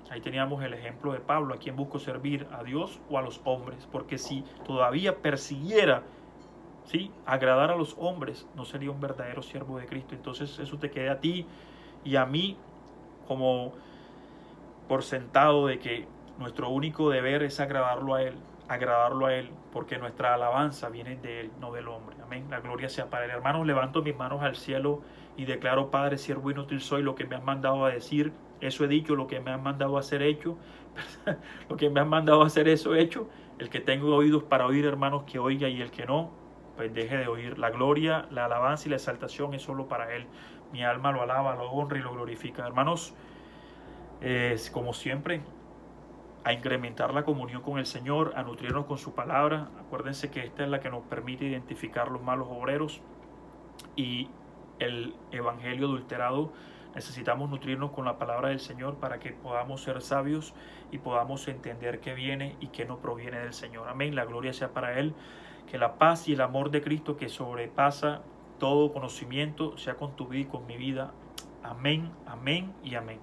Ahí teníamos el ejemplo de Pablo: ¿a quién busco servir? ¿A Dios o a los hombres? Porque si todavía persiguiera, ¿sí?, agradar a los hombres, no sería un verdadero siervo de Cristo. Entonces eso te queda a ti y a mí como por sentado de que nuestro único deber es agradarlo a Él, porque nuestra alabanza viene de Él, no del hombre. Amén. La gloria sea para Él. Hermanos, levanto mis manos al cielo y declaro: Padre, siervo inútil soy, lo que me has mandado a decir, eso he dicho; lo que me has mandado a hacer, hecho. Lo que me has mandado a hacer, eso he hecho. El que tenga oídos para oír, hermanos, que oiga, y el que no, pues deje de oír. La gloria, la alabanza y la exaltación es solo para Él. Mi alma lo alaba, lo honra y lo glorifica. Hermanos, como siempre, a incrementar la comunión con el Señor, a nutrirnos con su palabra. Acuérdense que esta es la que nos permite identificar los malos obreros y el evangelio adulterado. Necesitamos nutrirnos con la palabra del Señor para que podamos ser sabios y podamos entender qué viene y qué no proviene del Señor. Amén. La gloria sea para Él. Que la paz y el amor de Cristo, que sobrepasa todo conocimiento, sea con tu vida y con mi vida. Amén, amén y amén.